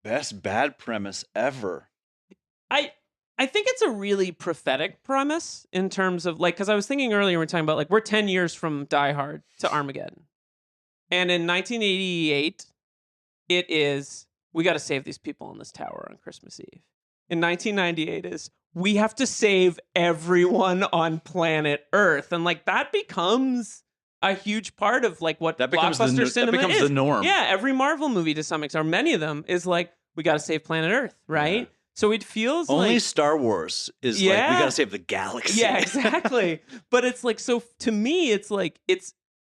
Best bad premise ever. I think it's a really prophetic premise in terms of like, because I was thinking earlier, we were talking about like, we're 10 years from Die Hard to Armageddon. And in 1988, it is, we got to save these people on this tower on Christmas Eve. In 1998 is, we have to save everyone on planet Earth. And like, that becomes a huge part of like what blockbuster cinema is. That becomes the norm. Yeah, every Marvel movie to some extent, or many of them, is like, we got to save planet Earth, right? Yeah. So it feels only like Star Wars is like, we got to save the galaxy. Yeah, exactly. But it's like, so to me, it's like,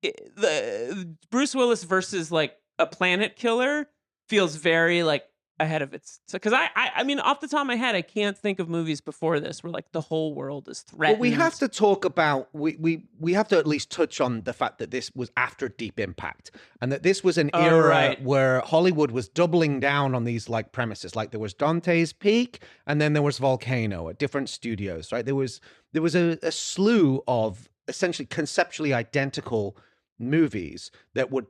the Bruce Willis versus like a planet killer feels very like ahead of its, because I mean, off the top of my head, I can't think of movies before this where like the whole world is threatened. Well, we have to talk about, we have to at least touch on the fact that this was after Deep Impact, and that this was an era where Hollywood was doubling down on these like premises. Like there was Dante's Peak, and then there was Volcano at different studios, right? There was a slew of essentially conceptually identical movies that would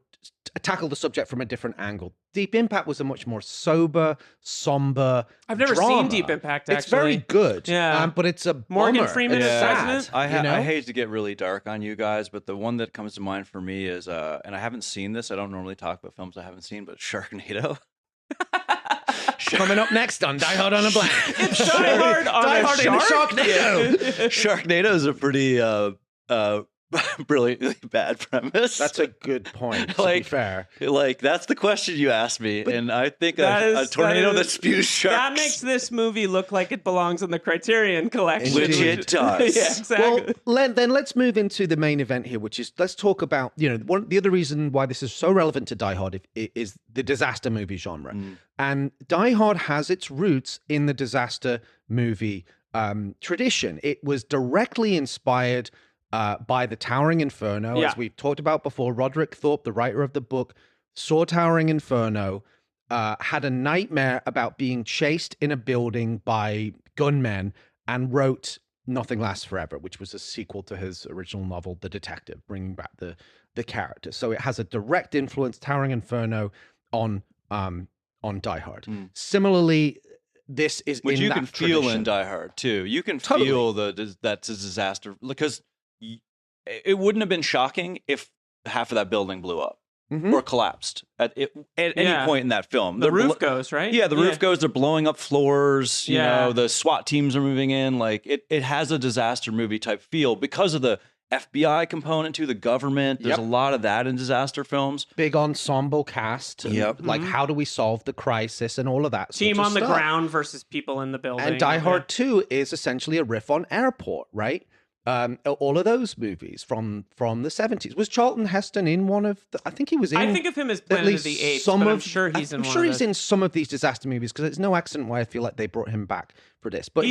tackle the subject from a different angle. Deep Impact was a much more sober, somber I've never drama. seen Deep Impact, actually. It's very good, but it's a Morgan bummer. Freeman is sad. I hate to get really dark on you guys, but the one that comes to mind for me is, and I haven't seen this, I don't normally talk about films I haven't seen, but Sharknado. Coming up next on Die Hard on a Blank. It's Die Hard on Die a Hard in a Sharknado. Sharknado is a pretty brilliantly bad premise. That's a good point, to be fair. Like, that's the question you asked me, and I think a tornado that spews sharks. That makes this movie look like it belongs in the Criterion Collection. Which it does. Yeah, exactly. Well, then let's move into the main event here, which is, let's talk about, the other reason why this is so relevant to Die Hard is the disaster movie genre. And Die Hard has its roots in the disaster movie tradition. It was directly inspired by the Towering Inferno, as we've talked about before. Roderick Thorpe, the writer of the book, saw Towering Inferno, had a nightmare about being chased in a building by gunmen, and wrote Nothing Lasts Forever, which was a sequel to his original novel, The Detective, bringing back the character. So it has a direct influence, Towering Inferno, on Die Hard. Similarly, this is which in you that can feel tradition. in Die Hard too. You can Totally. feel that's a disaster, because it wouldn't have been shocking if half of that building blew up or collapsed at any point in that film. The roof goes, right? Yeah, the roof goes. They're blowing up floors. You know, the SWAT teams are moving in. Like it has a disaster movie type feel because of the FBI component to the government. There's a lot of that in disaster films. Big ensemble cast. And like, how do we solve the crisis and all of that Team sort on of the stuff. ground versus people in the building. And Die Hard 2 is essentially a riff on Airport, right? All of those movies from the 70s. Was Charlton Heston in one of the, I think he was in. I think of him as Planet of the Apes, but I'm sure he's in one of those. he's in some of these disaster movies, because it's no accident why I feel like they brought him back for this. But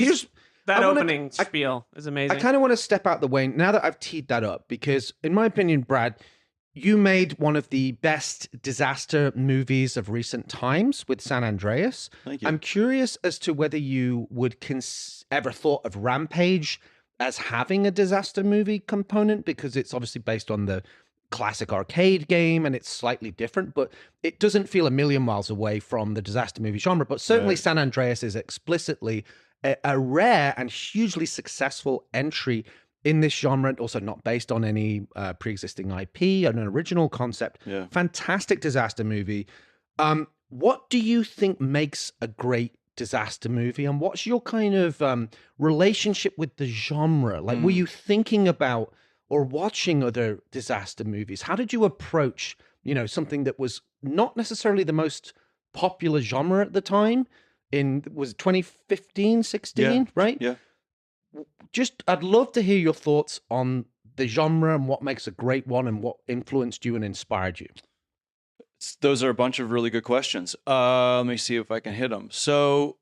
that opening spiel is amazing. I kind of want to step out the way now that I've teed that up, because in my opinion, Brad, you made one of the best disaster movies of recent times with San Andreas. Thank you. I'm curious as to whether you would ever thought of Rampage as having a disaster movie component, because it's obviously based on the classic arcade game and it's slightly different, but it doesn't feel a million miles away from the disaster movie genre. But certainly San Andreas is explicitly a rare and hugely successful entry in this genre, also not based on any pre-existing IP, an original concept. Fantastic disaster movie. What do you think makes a great disaster movie, and what's your kind of relationship with the genre? Like, were you thinking about or watching other disaster movies? How did you approach, something that was not necessarily the most popular genre at the time? Was it 2015, 16, right? Yeah. I'd love to hear your thoughts on the genre and what makes a great one and what influenced you and inspired you. Those are a bunch of really good questions. Let me see if I can hit them. So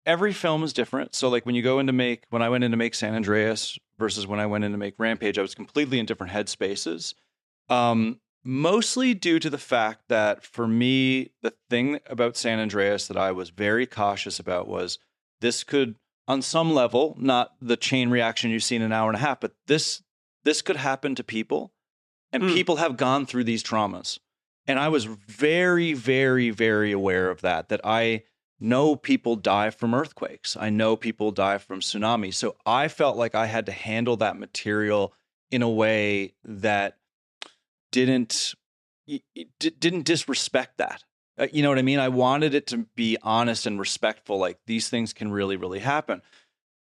every film is different. So like when I went in to make San Andreas versus when I went in to make Rampage, I was completely in different headspaces. Mostly due to the fact that for me, the thing about San Andreas that I was very cautious about was this could, on some level, not the chain reaction you see in an hour and a half, but this could happen to people, and people have gone through these traumas. And I was very, very, very aware of that I know people die from earthquakes. I know people die from tsunamis. So I felt like I had to handle that material in a way that didn't disrespect that. You know what I mean? I wanted it to be honest and respectful. Like, these things can really, really happen.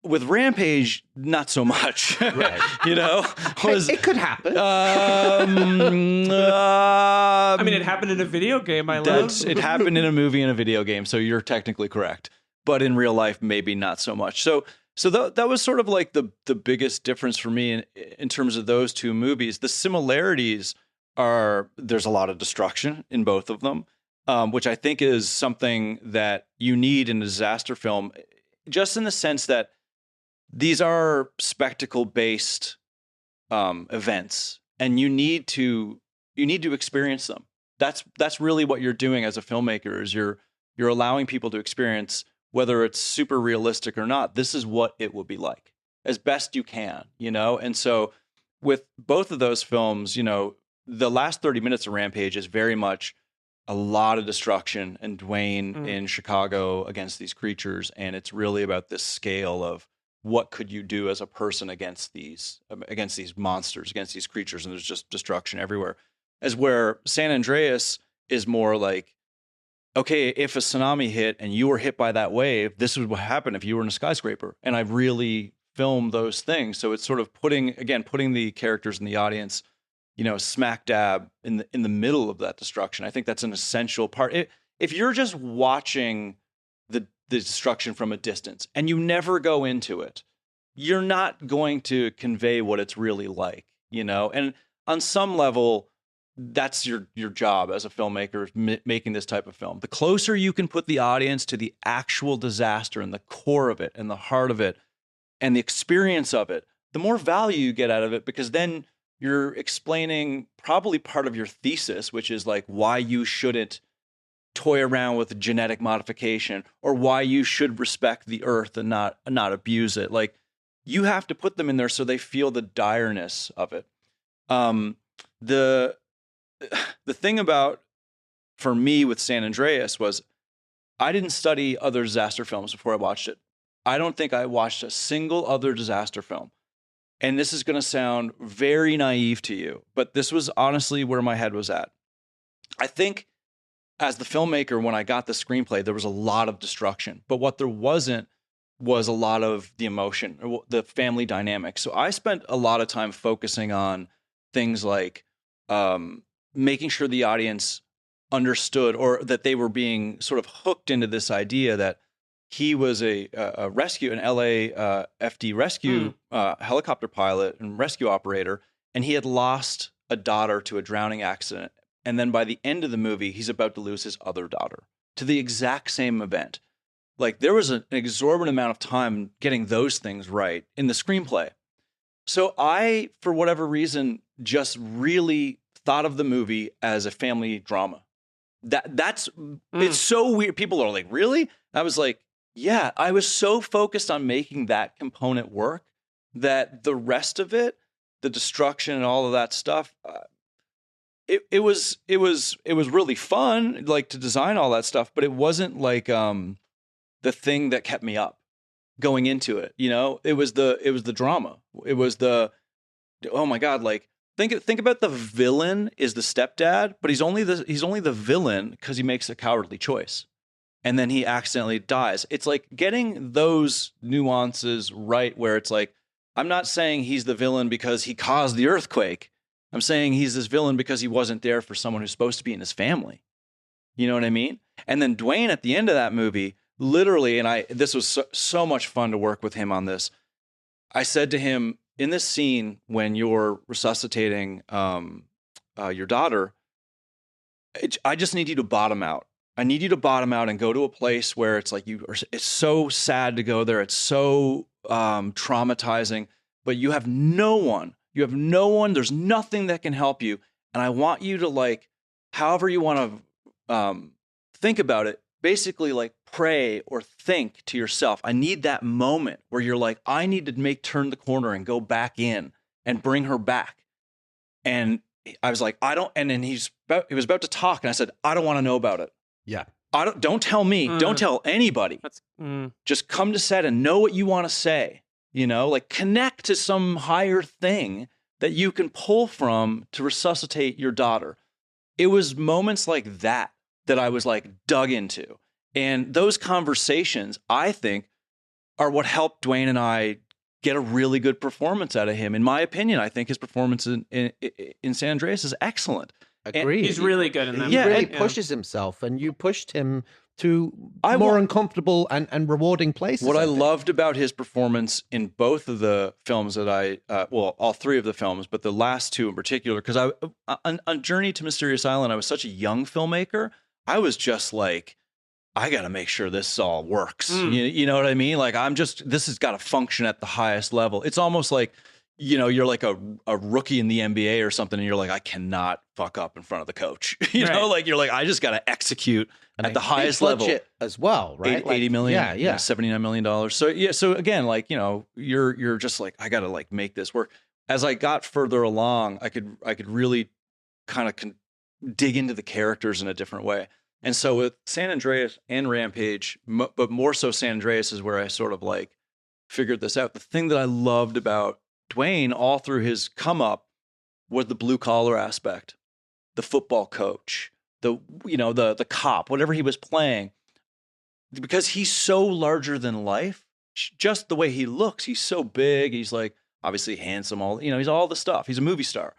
With Rampage, not so much. Right. It could happen. I mean, it happened in a video game. It happened in a movie and a video game, so you're technically correct. But in real life, maybe not so much. So that was sort of like the biggest difference for me in terms of those two movies. The similarities are there's a lot of destruction in both of them, which I think is something that you need in a disaster film, just in the sense that these are spectacle-based events, and you need to experience them. That's really what you're doing as a filmmaker. Is you're allowing people to experience, whether it's super realistic or not. This is what it would be like, as best you can, And so, with both of those films, the last 30 minutes of Rampage is very much a lot of destruction and Dwayne in Chicago against these creatures, and it's really about this scale of what could you do as a person against these monsters, against these creatures, and there's just destruction everywhere. As where San Andreas is more like, okay, if a tsunami hit and you were hit by that wave, this would happen if you were in a skyscraper. And I really filmed those things. So it's sort of putting the characters in the audience, smack dab in the middle of that destruction. I think that's an essential part. If you're just watching the destruction from a distance and you never go into it, you're not going to convey what it's really like, And on some level, that's your job as a filmmaker, making this type of film. The closer you can put the audience to the actual disaster and the core of it and the heart of it and the experience of it, the more value you get out of it, because then you're explaining probably part of your thesis, which is like why you shouldn't toy around with genetic modification, or why you should respect the earth and not abuse it. Like, you have to put them in there so they feel the direness of it. The thing about, for me with San Andreas, was I didn't study other disaster films before I watched it. I don't think I watched a single other disaster film. And this is going to sound very naive to you, but this was honestly where my head was at. I think as the filmmaker, when I got the screenplay, there was a lot of destruction, but what there wasn't was a lot of the emotion, or the family dynamic. So I spent a lot of time focusing on things like making sure the audience understood, or that they were being sort of hooked into this idea that he was an LAFD rescue helicopter pilot and rescue operator, and he had lost a daughter to a drowning accident. And then by the end of the movie, he's about to lose his other daughter to the exact same event. Like, there was an exorbitant amount of time getting those things right in the screenplay. So I, for whatever reason, just really thought of the movie as a family drama. It's so weird. People are like, really? I was like, yeah, I was so focused on making that component work that the rest of it, the destruction and all of that stuff, it was really fun, like, to design all that stuff, but it wasn't like the thing that kept me up going into it. You know, it was the drama. It was the, oh my God, like, think about the villain is the stepdad, but he's only the villain because he makes a cowardly choice, and then he accidentally dies. It's like getting those nuances right, where it's like, I'm not saying he's the villain because he caused the earthquake. I'm saying he's this villain because he wasn't there for someone who's supposed to be in his family. You know what I mean? And then Dwayne, at the end of that movie, literally, and this was so much fun to work with him on this. I said to him, in this scene, when you're resuscitating your daughter, I just need you to bottom out. I need you to bottom out and go to a place where it's like it's so sad to go there. It's so traumatizing, but you have no one. You have no one. There's nothing that can help you. And I want you to, like, however you want to think about it, basically like pray or think to yourself. I need that moment where you're like, I need to turn the corner and go back in and bring her back. And I was like, and then he was about to talk, and I said, I don't want to know about it. Yeah. Don't tell me. Don't tell anybody. Just come to set and know what you want to say. You know, like, connect to some higher thing that you can pull from to resuscitate your daughter. It was moments like that I was like dug into. And those conversations, I think, are what helped Dwayne and I get a really good performance out of him. In my opinion, I think his performance in San Andreas is excellent. Agreed. He's really good in that. He really pushes himself, and you pushed him to more uncomfortable and rewarding places. What I loved about his performance in both of the films that all three of the films, but the last two in particular, because on Journey to Mysterious Island, I was such a young filmmaker. I was just like, I got to make sure this all works. You know what I mean? Like, this has got to function at the highest level. It's almost like, you know, you're like a rookie in the NBA or something, and you're like, I cannot fuck up in front of the coach. You know, like, you're like, I just got to execute at the highest level as well, right? $80 million, $79 million. So yeah, so again, like, you know, you're just like, I got to, like, make this work. As I got further along, I could really kind of dig into the characters in a different way. And so with San Andreas and Rampage, but more so San Andreas is where I sort of like figured this out. The thing that I loved about Dwayne all through his come up was the blue collar aspect, the football coach, the cop, whatever he was playing, because he's so larger than life. Just the way he looks, he's so big. He's like obviously handsome, he's all the stuff. He's a movie star.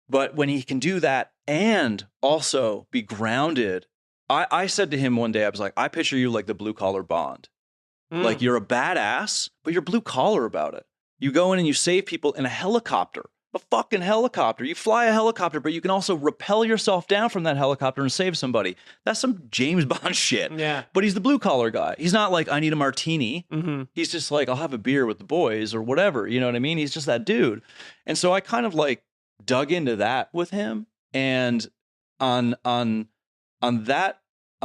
But when he can do that and also be grounded, I said to him one day, I was like, I picture you like the blue collar Bond. Like, you're a badass, but you're blue collar about it. You go in and you save people in a helicopter. a fucking helicopter. You fly a helicopter, but you can also rappel yourself down from that helicopter and save somebody. That's some James Bond shit. Yeah. But he's the blue collar guy. He's not like, I need a martini. Mm-hmm. He's just like, I'll have a beer with the boys or whatever. You know what I mean? He's just that dude. And so I kind of like dug into that with him. And on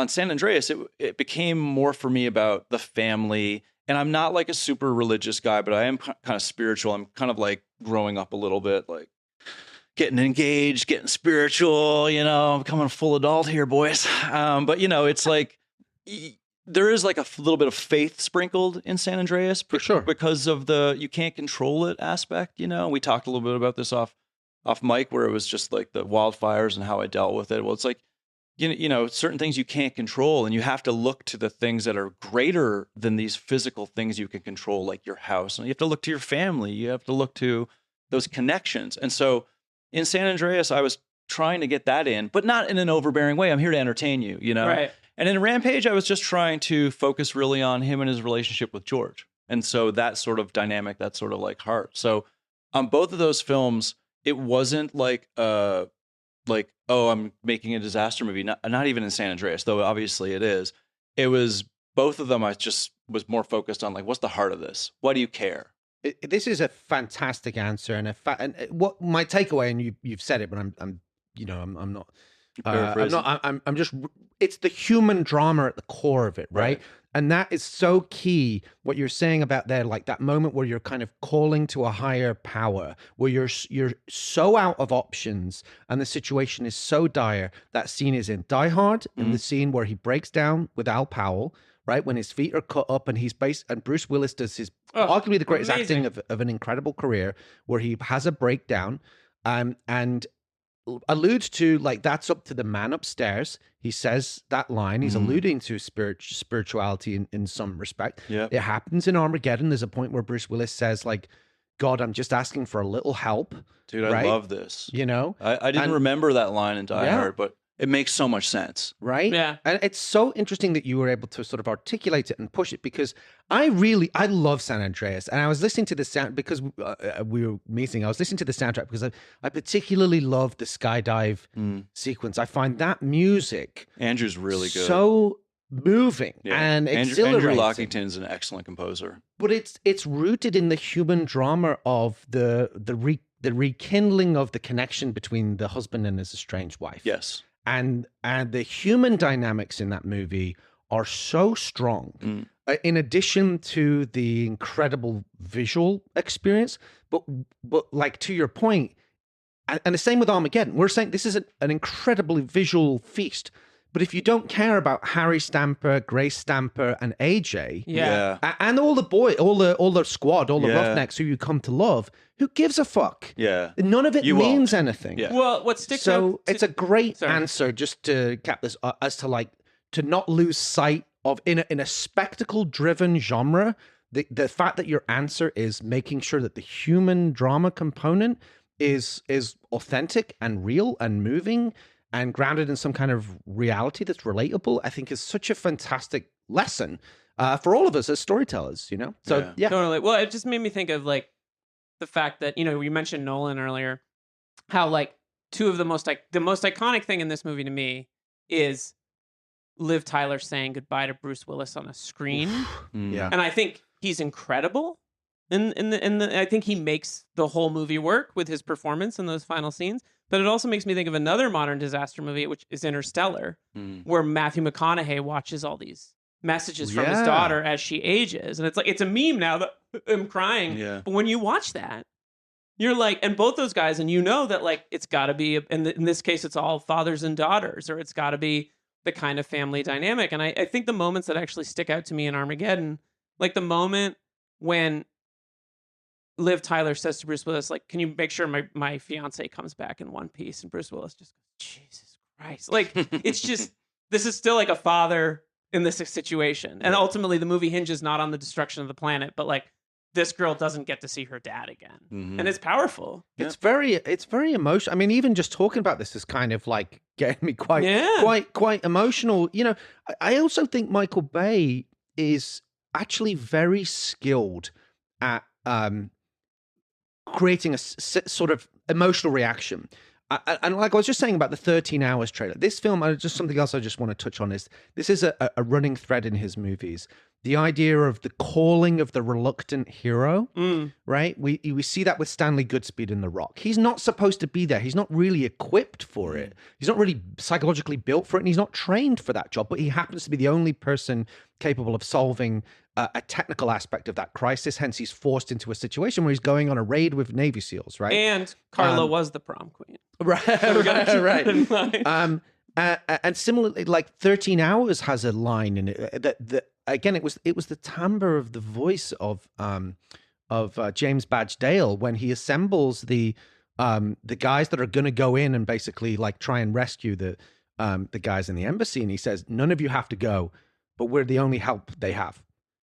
San Andreas, it became more for me about the family. And I'm not like a super religious guy, but I am kind of spiritual. I'm kind of like growing up a little bit, like getting engaged, getting spiritual, you know, I'm becoming a full adult here, boys. But, you know, it's like there is like a little bit of faith sprinkled in San Andreas for sure because of the you can't control it aspect, you know. We talked a little bit about this off mic where it was just like the wildfires and how I dealt with it. Well, it's like, you know, certain things you can't control, and you have to look to the things that are greater than these physical things you can control, like your house. And you have to look to your family. You have to look to those connections. And so in San Andreas, I was trying to get that in, but not in an overbearing way. I'm here to entertain you, you know? Right. And in Rampage, I was just trying to focus really on him and his relationship with George. And so that sort of dynamic, that sort of like heart. So on both of those films, it wasn't like, oh, I'm making a disaster movie. Not even in San Andreas, though obviously it is. It was both of them. I just was more focused on like, what's the heart of this? Why do you care? This is a fantastic answer, and what my takeaway, and you've said it, but I'm not. I'm just. It's the human drama at the core of it, right? And that is so key. What you're saying about there, like that moment where you're kind of calling to a higher power, where you're so out of options, and the situation is so dire. That scene is in Die Hard, in the scene where he breaks down with Al Powell, right when his feet are cut up, and and Bruce Willis does his arguably the greatest acting of an incredible career, where he has a breakdown, and alludes to like that's up to the man upstairs. He says that line. He's alluding to spirituality in some respect. Yeah. It happens in Armageddon. There's a point where Bruce Willis says like, God, I'm just asking for a little help. Dude, I love this. You know? I didn't remember that line in Die Hard, but it makes so much sense. Right? Yeah. And it's so interesting that you were able to sort of articulate it and push it, because I love San Andreas. And I was listening to the sound because we were meeting. I was listening to the soundtrack because I particularly love the skydive sequence. I find that music Andrew's really good. So moving and exhilarating. Andrew Lockington's an excellent composer. But it's rooted in the human drama of the rekindling of the connection between the husband and his estranged wife. Yes. And the human dynamics in that movie are so strong, in addition to the incredible visual experience. But like to your point, and the same with Armageddon, we're saying this is an incredibly visual feast. But if you don't care about Harry Stamper, Grace Stamper, and AJ, and all the squad, all the roughnecks who you come to love, who gives a fuck? Yeah, none of it means anything. Yeah. Well, what sticks out? So it's a great answer, just to cap this, as to like to not lose sight of in a spectacle-driven genre. The fact that your answer is making sure that the human drama component is authentic and real and moving and grounded in some kind of reality that's relatable, I think is such a fantastic lesson for all of us as storytellers, you know? So, yeah. Totally. Well, it just made me think of, like, the fact that, you know, you mentioned Nolan earlier, how, like, two of the most iconic thing in this movie to me is Liv Tyler saying goodbye to Bruce Willis on a screen. Yeah. And I think he's incredible. I think he makes the whole movie work with his performance in those final scenes. But it also makes me think of another modern disaster movie, which is Interstellar, where Matthew McConaughey watches all these messages from his daughter as she ages. And it's a meme now that I'm crying. Yeah. But when you watch that, you're like, and both those guys, and you know that like it's got to be, in this case, it's all fathers and daughters, or it's got to be the kind of family dynamic. And I think the moments that actually stick out to me in Armageddon, like the moment when Liv Tyler says to Bruce Willis, like, can you make sure my fiance comes back in one piece? And Bruce Willis just goes, Jesus Christ. Like, it's just, this is still like a father in this situation. And ultimately the movie hinges not on the destruction of the planet, but like this girl doesn't get to see her dad again. And it's powerful. It's very emotional. I mean, even just talking about this is kind of like getting me quite emotional. You know, I also think Michael Bay is actually very skilled at, creating a sort of emotional reaction. And like I was just saying about the 13 Hours trailer, this film, just something else I just want to touch on is this is a running thread in his movies. The idea of the calling of the reluctant hero, right? We see that with Stanley Goodspeed in The Rock. He's not supposed to be there. He's not really equipped for it. He's not really psychologically built for it, and he's not trained for that job, but he happens to be the only person capable of solving a technical aspect of that crisis. Hence, he's forced into a situation where he's going on a raid with Navy SEALs, right? And Carla was the prom queen. Right, So we gotta keep that in right. mind. And similarly, like 13 Hours has a line in it that again, it was the timbre of the voice of James Badge Dale when he assembles the guys that are going to go in and basically like try and rescue the guys in the embassy, and he says, "None of you have to go, but we're the only help they have."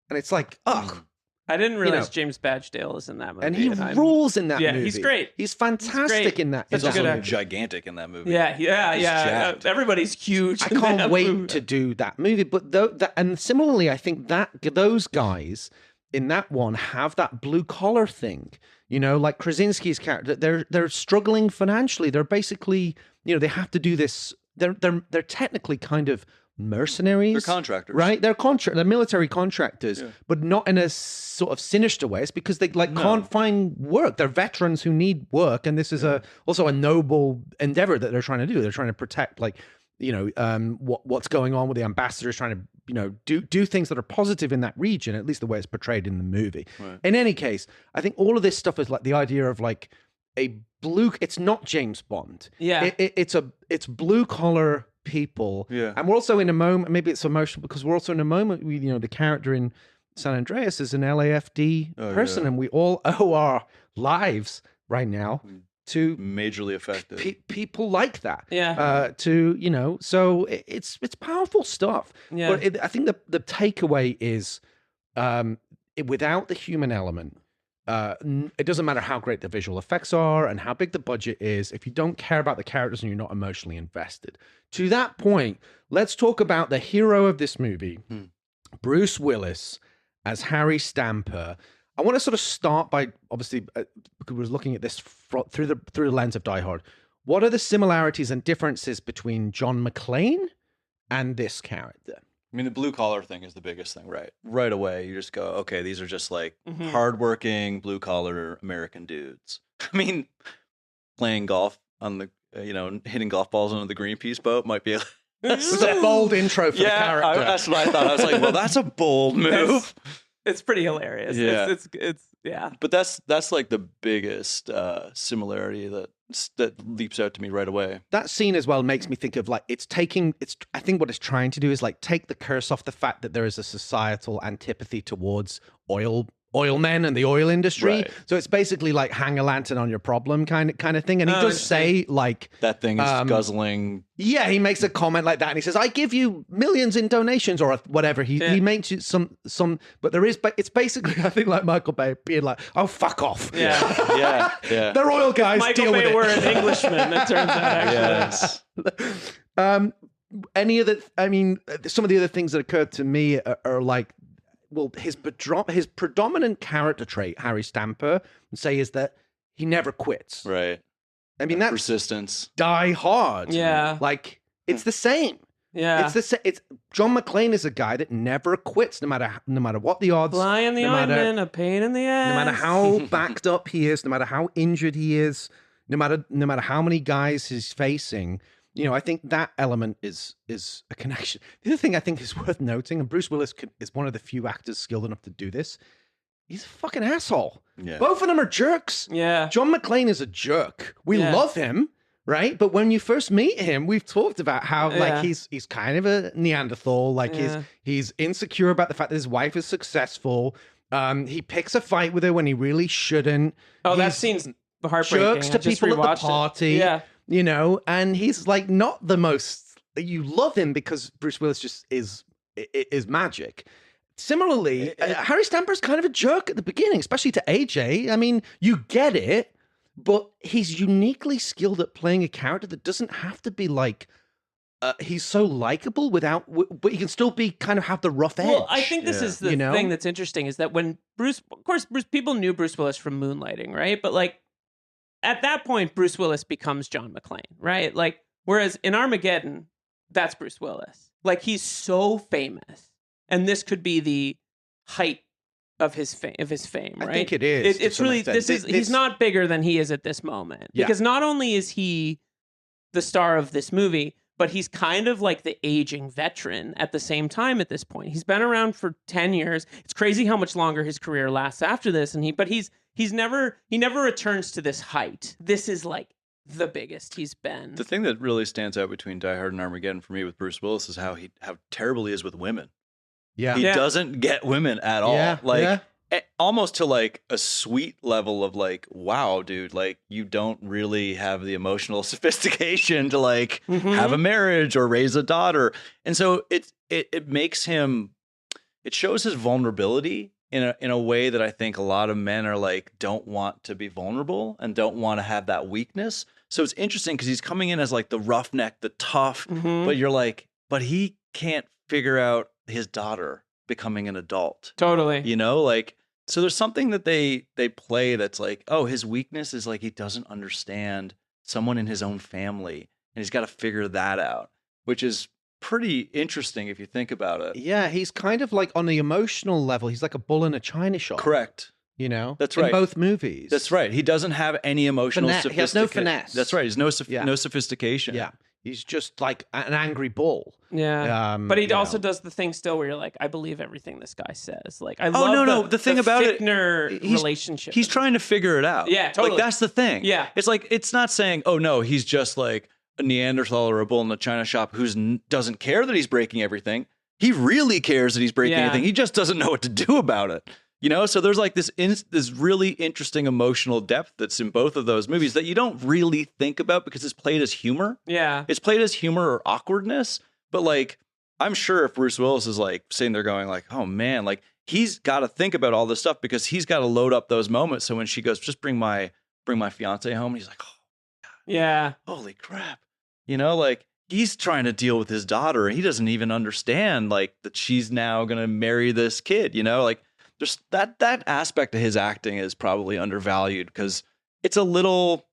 And it's like, ugh. I didn't realize James Badge Dale is in that movie. And he rules in that movie. Yeah, he's great. He's fantastic in that. He's Such a good also actor. gigantic in that movie. Yeah. jacked. Everybody's huge. I in can't that wait movie. to do that movie. But and similarly, I think that those guys in that one have that blue collar thing. You know, like Krasinski's character, they're struggling financially. They're basically, they have to do this. They're technically kind of mercenaries. They're contractors, right? They're military contractors, but not in a sort of sinister way. It's because they can't find work. They're veterans who need work, and this is also a noble endeavor that they're trying to do. They're trying to protect, what's going on with the ambassadors, trying to do things that are positive in that region. At least the way it's portrayed in the movie. Right. In any case, I think all of this stuff is like the idea of like a blue. It's not James Bond. Yeah, it's blue collar people. Yeah. And we're also in a moment, maybe it's emotional because we're also in a moment, the character in San Andreas is an LAFD person, and we all owe our lives right now to majorly affected people like that. Yeah. So it's powerful stuff. Yeah. But I think the takeaway is without the human element, it doesn't matter how great the visual effects are and how big the budget is. If you don't care about the characters and you're not emotionally invested. To that point, let's talk about the hero of this movie, Bruce Willis as Harry Stamper. I want to sort of start by, obviously, because we was looking at this through the lens of Die Hard. What are the similarities and differences between John McClane and this character? I mean, the blue collar thing is the biggest thing, right? Right away, you just go, okay, these are just like hardworking blue collar American dudes. I mean, playing golf on the, hitting golf balls on the Greenpeace boat might be It's a bold intro for the character. That's what I thought. I was like, well, that's a bold move. It's pretty hilarious. Yeah. It's But that's like the biggest similarity that leaps out to me right away. That scene as well makes me think of like I think what it's trying to do is like take the curse off the fact that there is a societal antipathy towards oil men and the oil industry. Right. So it's basically like hang a lantern on your problem kind of thing. And he does say like that thing is guzzling. Yeah, he makes a comment like that, and he says, "I give you millions in donations," or whatever. He makes it some, but it's basically I think like Michael Bay being like, "Oh, fuck off." Yeah. They're oil guys. Michael deal Bay with it. were an Englishman. It turns out actually. Yes. Some of the other things that occurred to me are like, well, his predominant character trait, Harry Stamper, say is that he never quits. Right. I mean, that's persistence. Die Hard. Yeah. Like it's the same. Yeah. It's John McClane is a guy that never quits, no matter what the odds. Fly in the ointment, a pain in the ass. No matter how backed up he is, no matter how injured he is, no matter how many guys he's facing. I think that element is a connection. The other thing I think is worth noting, and Bruce Willis is one of the few actors skilled enough to do this, he's a fucking asshole. Yeah. Both of them are jerks. Yeah. John McClane is a jerk. We love him, right? But when you first meet him, we've talked about how like he's kind of a Neanderthal. Like he's insecure about the fact that his wife is successful. He picks a fight with her when he really shouldn't. Oh, that scene's heartbreaking. Jerks to people at the party. Yeah. And he's like not the most. You love him because Bruce Willis just is magic. Similarly, Harry Stamper's kind of a jerk at the beginning, especially to AJ. I mean, you get it, but he's uniquely skilled at playing a character that doesn't have to be like. He's so likable but he can still be kind of have the rough edge. Well, I think this is the thing that's interesting is that when Bruce, people knew Bruce Willis from Moonlighting, right? But like. at that point, Bruce Willis becomes John McClane, right? Like, whereas in Armageddon, that's Bruce Willis. Like, he's so famous, and this could be the height of his fame, right? I think it is. It's really he's not bigger than he is at this moment, because not only is he the star of this movie, but he's kind of like the aging veteran at the same time at this point. He's been around for 10 years. It's crazy how much longer his career lasts after this, and he never returns to this height. This is like the biggest he's been. The thing that really stands out between Die Hard and Armageddon for me with Bruce Willis is how terrible he is with women. Yeah. He doesn't get women at all. Almost to like a sweet level of like, wow, dude, like you don't really have the emotional sophistication to like have a marriage or raise a daughter. And so it makes him, it shows his vulnerability in a way that I think a lot of men are like, don't want to be vulnerable and don't want to have that weakness. So it's interesting because he's coming in as like the roughneck, the tough, but you're like, but he can't figure out his daughter becoming an adult. Totally. You know, like, so there's something that they play that's like, oh, his weakness is like he doesn't understand someone in his own family, and he's got to figure that out, which is pretty interesting if you think about it. Yeah, he's kind of like on the emotional level, he's like a bull in a china shop. Correct. You know? That's right. In both movies. That's right. He doesn't have any emotional sophistication. He has no finesse. That's right. He's no sophistication. Yeah. He's just like an angry bull. Yeah. But he also does the thing still where you're like, I believe everything this guy says. Like, I love the thing about Fichtner relationship. He's trying to figure it out. Yeah, totally. Like, that's the thing. Yeah. It's like, it's not saying, oh, no, he's just like a Neanderthal or a bull in a china shop who doesn't care that he's breaking everything. He really cares that he's breaking everything. He just doesn't know what to do about it. You know, so there's like this really interesting emotional depth that's in both of those movies that you don't really think about because it's played as humor. Yeah. It's played as humor or awkwardness. But like, I'm sure if Bruce Willis is like sitting there going like, oh man, like he's got to think about all this stuff because he's got to load up those moments. So when she goes, just bring my fiance home, he's like, oh, yeah, holy crap. You know, like he's trying to deal with his daughter and he doesn't even understand like that she's now going to marry this kid, you know, like, just that aspect of his acting is probably undervalued because it's a little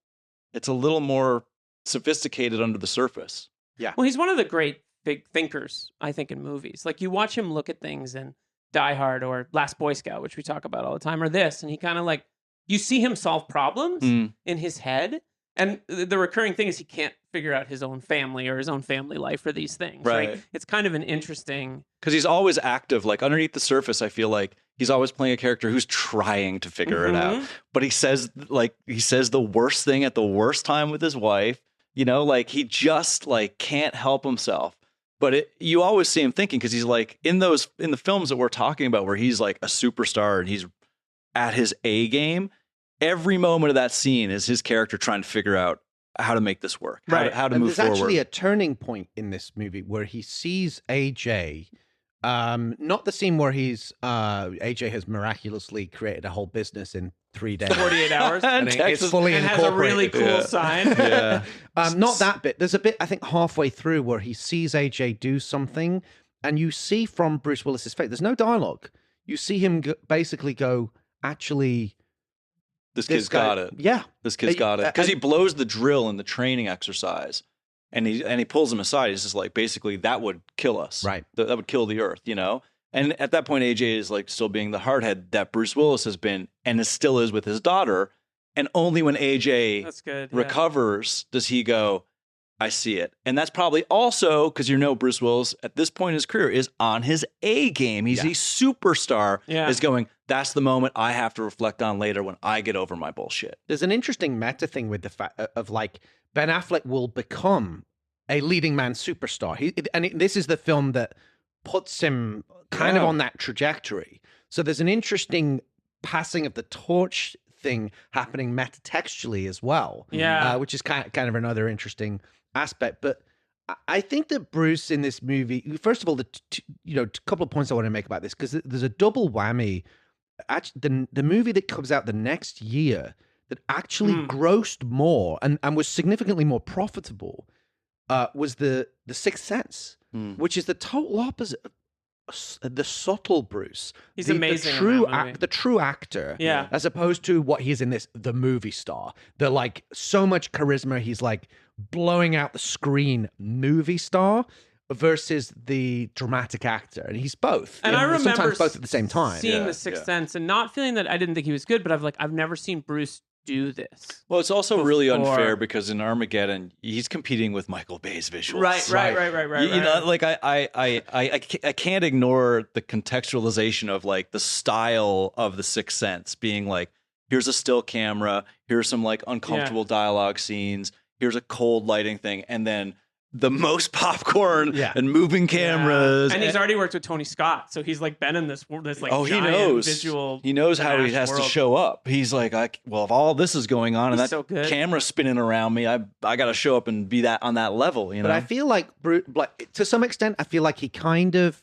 more sophisticated under the surface. Yeah. Well, he's one of the great big thinkers, I think, in movies. Like you watch him look at things in Die Hard or Last Boy Scout, which we talk about all the time, or this, and he kind of like, you see him solve problems in his head. And the recurring thing is he can't figure out his own family or his own family life for these things. Right. It's kind of an interesting... Because he's always active. Like underneath the surface, I feel like he's always playing a character who's trying to figure it out. But he says the worst thing at the worst time with his wife. You know, like he just like can't help himself. But you always see him thinking because he's like in the films that we're talking about where he's like a superstar and he's at his A game. Every moment of that scene is his character trying to figure out how to make this work, how to move forward. There's actually a turning point in this movie where he sees AJ, not the scene where AJ has miraculously created a whole business in 3 days. 48 hours. and it's fully and has a really cool sign. Yeah. Not that bit. There's a bit, I think, halfway through where he sees AJ do something and you see from Bruce Willis's face, there's no dialogue. You see him basically go, actually... This kid's got it. Yeah. This kid's got it. Because he blows the drill in the training exercise and he pulls him aside. He's just like, basically, that would kill us. Right. That would kill the earth, you know? And at that point, AJ is like still being the hardhead that Bruce Willis has been and still is with his daughter. And only when AJ recovers does he go, I see it. And that's probably also because Bruce Willis at this point in his career is on his A game. He's a superstar. Yeah. Is going, that's the moment I have to reflect on later when I get over my bullshit. There's an interesting meta thing with the fact of like Ben Affleck will become a leading man superstar. This is the film that puts him kind of on that trajectory. So there's an interesting passing of the torch thing happening metatextually as well. Yeah. Which is kind of another interesting aspect. But I think that Bruce in this movie, first of all, a couple of points I want to make about this, because there's a double whammy. Actually, the movie that comes out the next year that actually grossed more and was significantly more profitable was the Sixth Sense, which is the total opposite the subtle Bruce. He's amazing. The true actor. Yeah. As opposed to what he's in the movie star. The like so much charisma. He's like blowing out the screen movie star versus the dramatic actor. And he's both. And I remember sometimes both at the same time. seeing The Sixth Sense and not feeling that I didn't think he was good, but I've never seen Bruce do this. Well, it's also really unfair because in Armageddon, he's competing with Michael Bay's visuals. Right. You know, like I can't ignore the contextualization of like the style of The Sixth Sense being like, here's a still camera, here's some like uncomfortable dialogue scenes, here's a cold lighting thing, and then the most popcorn and moving cameras. And he's already worked with Tony Scott, so he's like been in this like he knows visual. He knows how he has to show up. He's like, well, if all this is going on and that camera's spinning around me, I got to show up and be that on that level. You know. But I feel like to some extent, I feel like he kind of,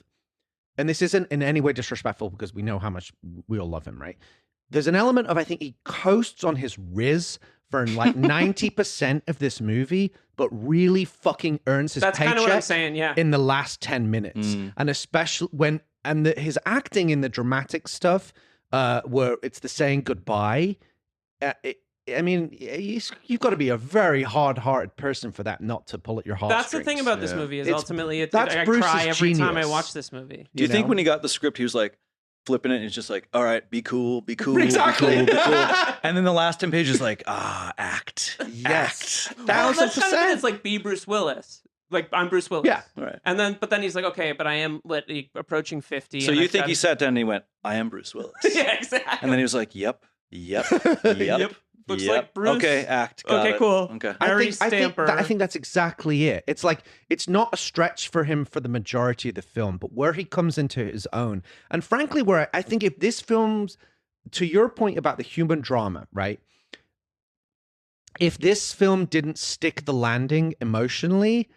and this isn't in any way disrespectful because we know how much we all love him, right? There's an element of I think he coasts on his riz for like 90% of this movie, but really fucking earns his paycheck kind of what I'm saying, in the last 10 minutes. And especially when, his acting in the dramatic stuff, where it's the saying goodbye, you've got to be a very hard-hearted person for that not to pull at your heartstrings. That's the thing about this movie is ultimately I Bruce's cry every genius. time I watch this movie. Do you think when he got the script, he was like, flipping it and it's just like, all right, be cool, exactly. be cool. And then the last 10 pages like, act. Yes. Act. Well, that's kind of, it's like be Bruce Willis. Like I'm Bruce Willis. Yeah. Right. But then he's like, okay, but I am approaching 50. So you think he sat down and he went, I am Bruce Willis. Yeah, exactly. And then he was like, yep. Looks like Bruce. Okay, act. Got it. Cool. Okay. I think that's exactly it. It's like, it's not a stretch for him for the majority of the film, but where he comes into his own. And frankly, where I think if this film's, to your point about the human drama, right? If this film didn't stick the landing emotionally,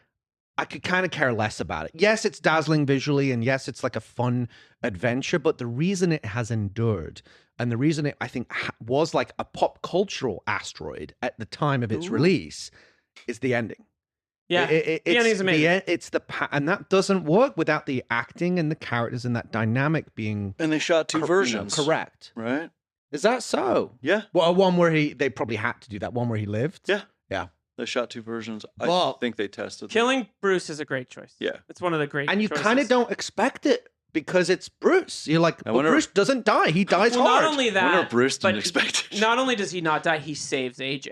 I could kind of care less about it. Yes, it's dazzling visually, and yes, it's like a fun adventure, but the reason it has endured and the reason it, I think, was like a pop cultural asteroid at the time of its release is the ending. Yeah, the ending's amazing. And that doesn't work without the acting and the characters and that dynamic being. And they shot two versions. Correct. Right? Is that so? Yeah. Well, one where they probably had to do that. One where he lived. Yeah. Yeah. They shot two versions. I think they tested them. Killing Bruce is a great choice. Yeah. It's one of the great And you choices. kind of don't expect it because it's Bruce. You're like, Bruce doesn't die. He dies hard. Not only that, I wonder if Bruce didn't expect it. Not only does he not die, he saves AJ.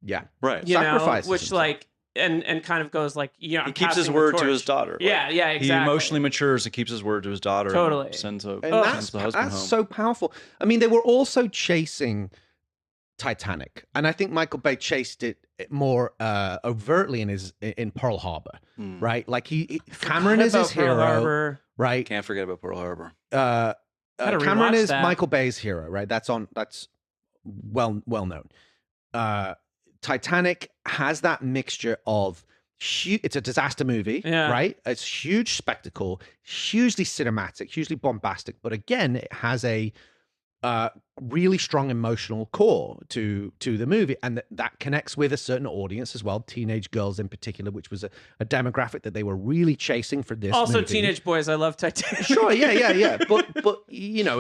Yeah. Right. Sacrifices which himself. like and kind of goes like, he keeps his word to his daughter. Yeah, exactly. He emotionally matures and keeps his word to his daughter. Totally. And sends the that's husband home. So powerful. I mean, they were also chasing Titanic, and I think Michael Bay chased it more overtly in Pearl Harbor, right? Like Cameron is his hero, right? Can't forget about Pearl Harbor. Cameron is Michael Bay's hero, right? That's well known. Titanic has that mixture of it's a disaster movie, right? It's huge spectacle, hugely cinematic, hugely bombastic, but again, it has a really strong emotional core to the movie, and that connects with a certain audience as well, teenage girls in particular, which was a demographic that they were really chasing for this also movie. Teenage boys. I love Titanic. Sure, yeah. But you know,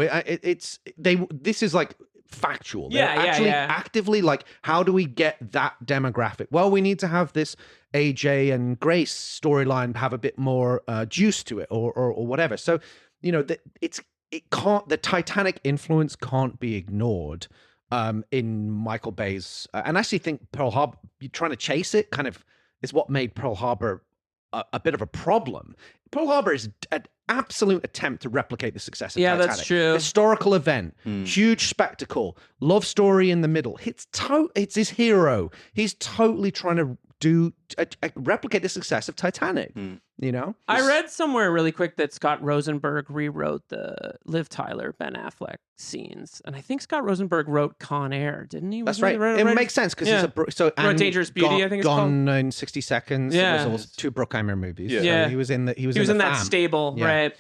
this is like factual. They're actually actively like, how do we get that demographic? Well, we need to have this AJ and Grace storyline have a bit more juice to it, or whatever. So, you know, the Titanic influence can't be ignored in Michael Bay's, and I actually think Pearl Harbor, trying to chase it kind of is what made Pearl Harbor a bit of a problem. Pearl Harbor is an absolute attempt to replicate the success of Titanic. That's true. Historical event, huge spectacle, love story in the middle. It's his hero. He's totally trying to replicate the success of Titanic. You know, I read somewhere really quick that Scott Rosenberg rewrote the Liv Tyler, Ben Affleck scenes, and I think Scott Rosenberg wrote Con Air, didn't he? That's right. It makes sense because he's Dangerous Beauty. I think it's Gone in 60 Seconds. Yeah, it was also two Bruckheimer movies. Yeah, so he was in that stable, right?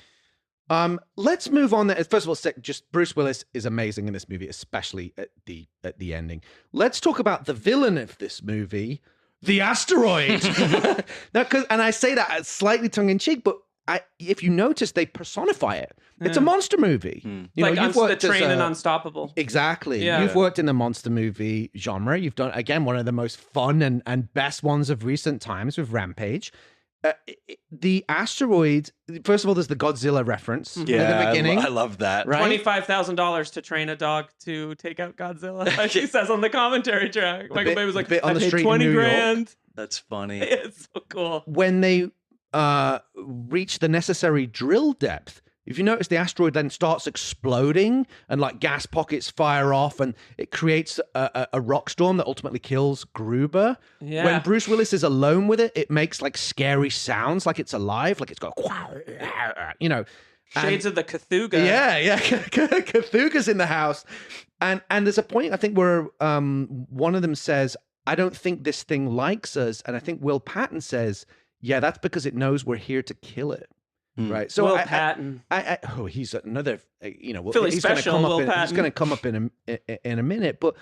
Let's move on. First of all, just Bruce Willis is amazing in this movie, especially at the ending. Let's talk about the villain of this movie, the asteroid. And I say that slightly tongue in cheek, but if you notice, they personify it. It's a monster movie. You like know, you've worked the train as and Unstoppable. Exactly. Yeah. You've worked in the monster movie genre. You've done, again, one of the most fun and best ones of recent times with Rampage. The asteroid, first of all, there's the Godzilla reference in the beginning. I love that. Right? $25,000 to train a dog to take out Godzilla. Like he says on the commentary track. Michael Bay was like, on I the paid street in 20 New York. grand. That's funny. It's so cool. When they reach the necessary drill depth, if you notice, the asteroid then starts exploding and like gas pockets fire off and it creates a rock storm that ultimately kills Gruber. Yeah. When Bruce Willis is alone with it, it makes like scary sounds, like it's alive, like it's going, you know. Shades of the Cthulhu. Yeah. Cthulhu's in the house. And there's a point, I think, where one of them says, I don't think this thing likes us. And I think Will Patton says, yeah, that's because it knows we're here to kill it. Right. So Will Patton. He's another, Philly he's special, going to come Will up. Patton. He's going to come up in a minute. But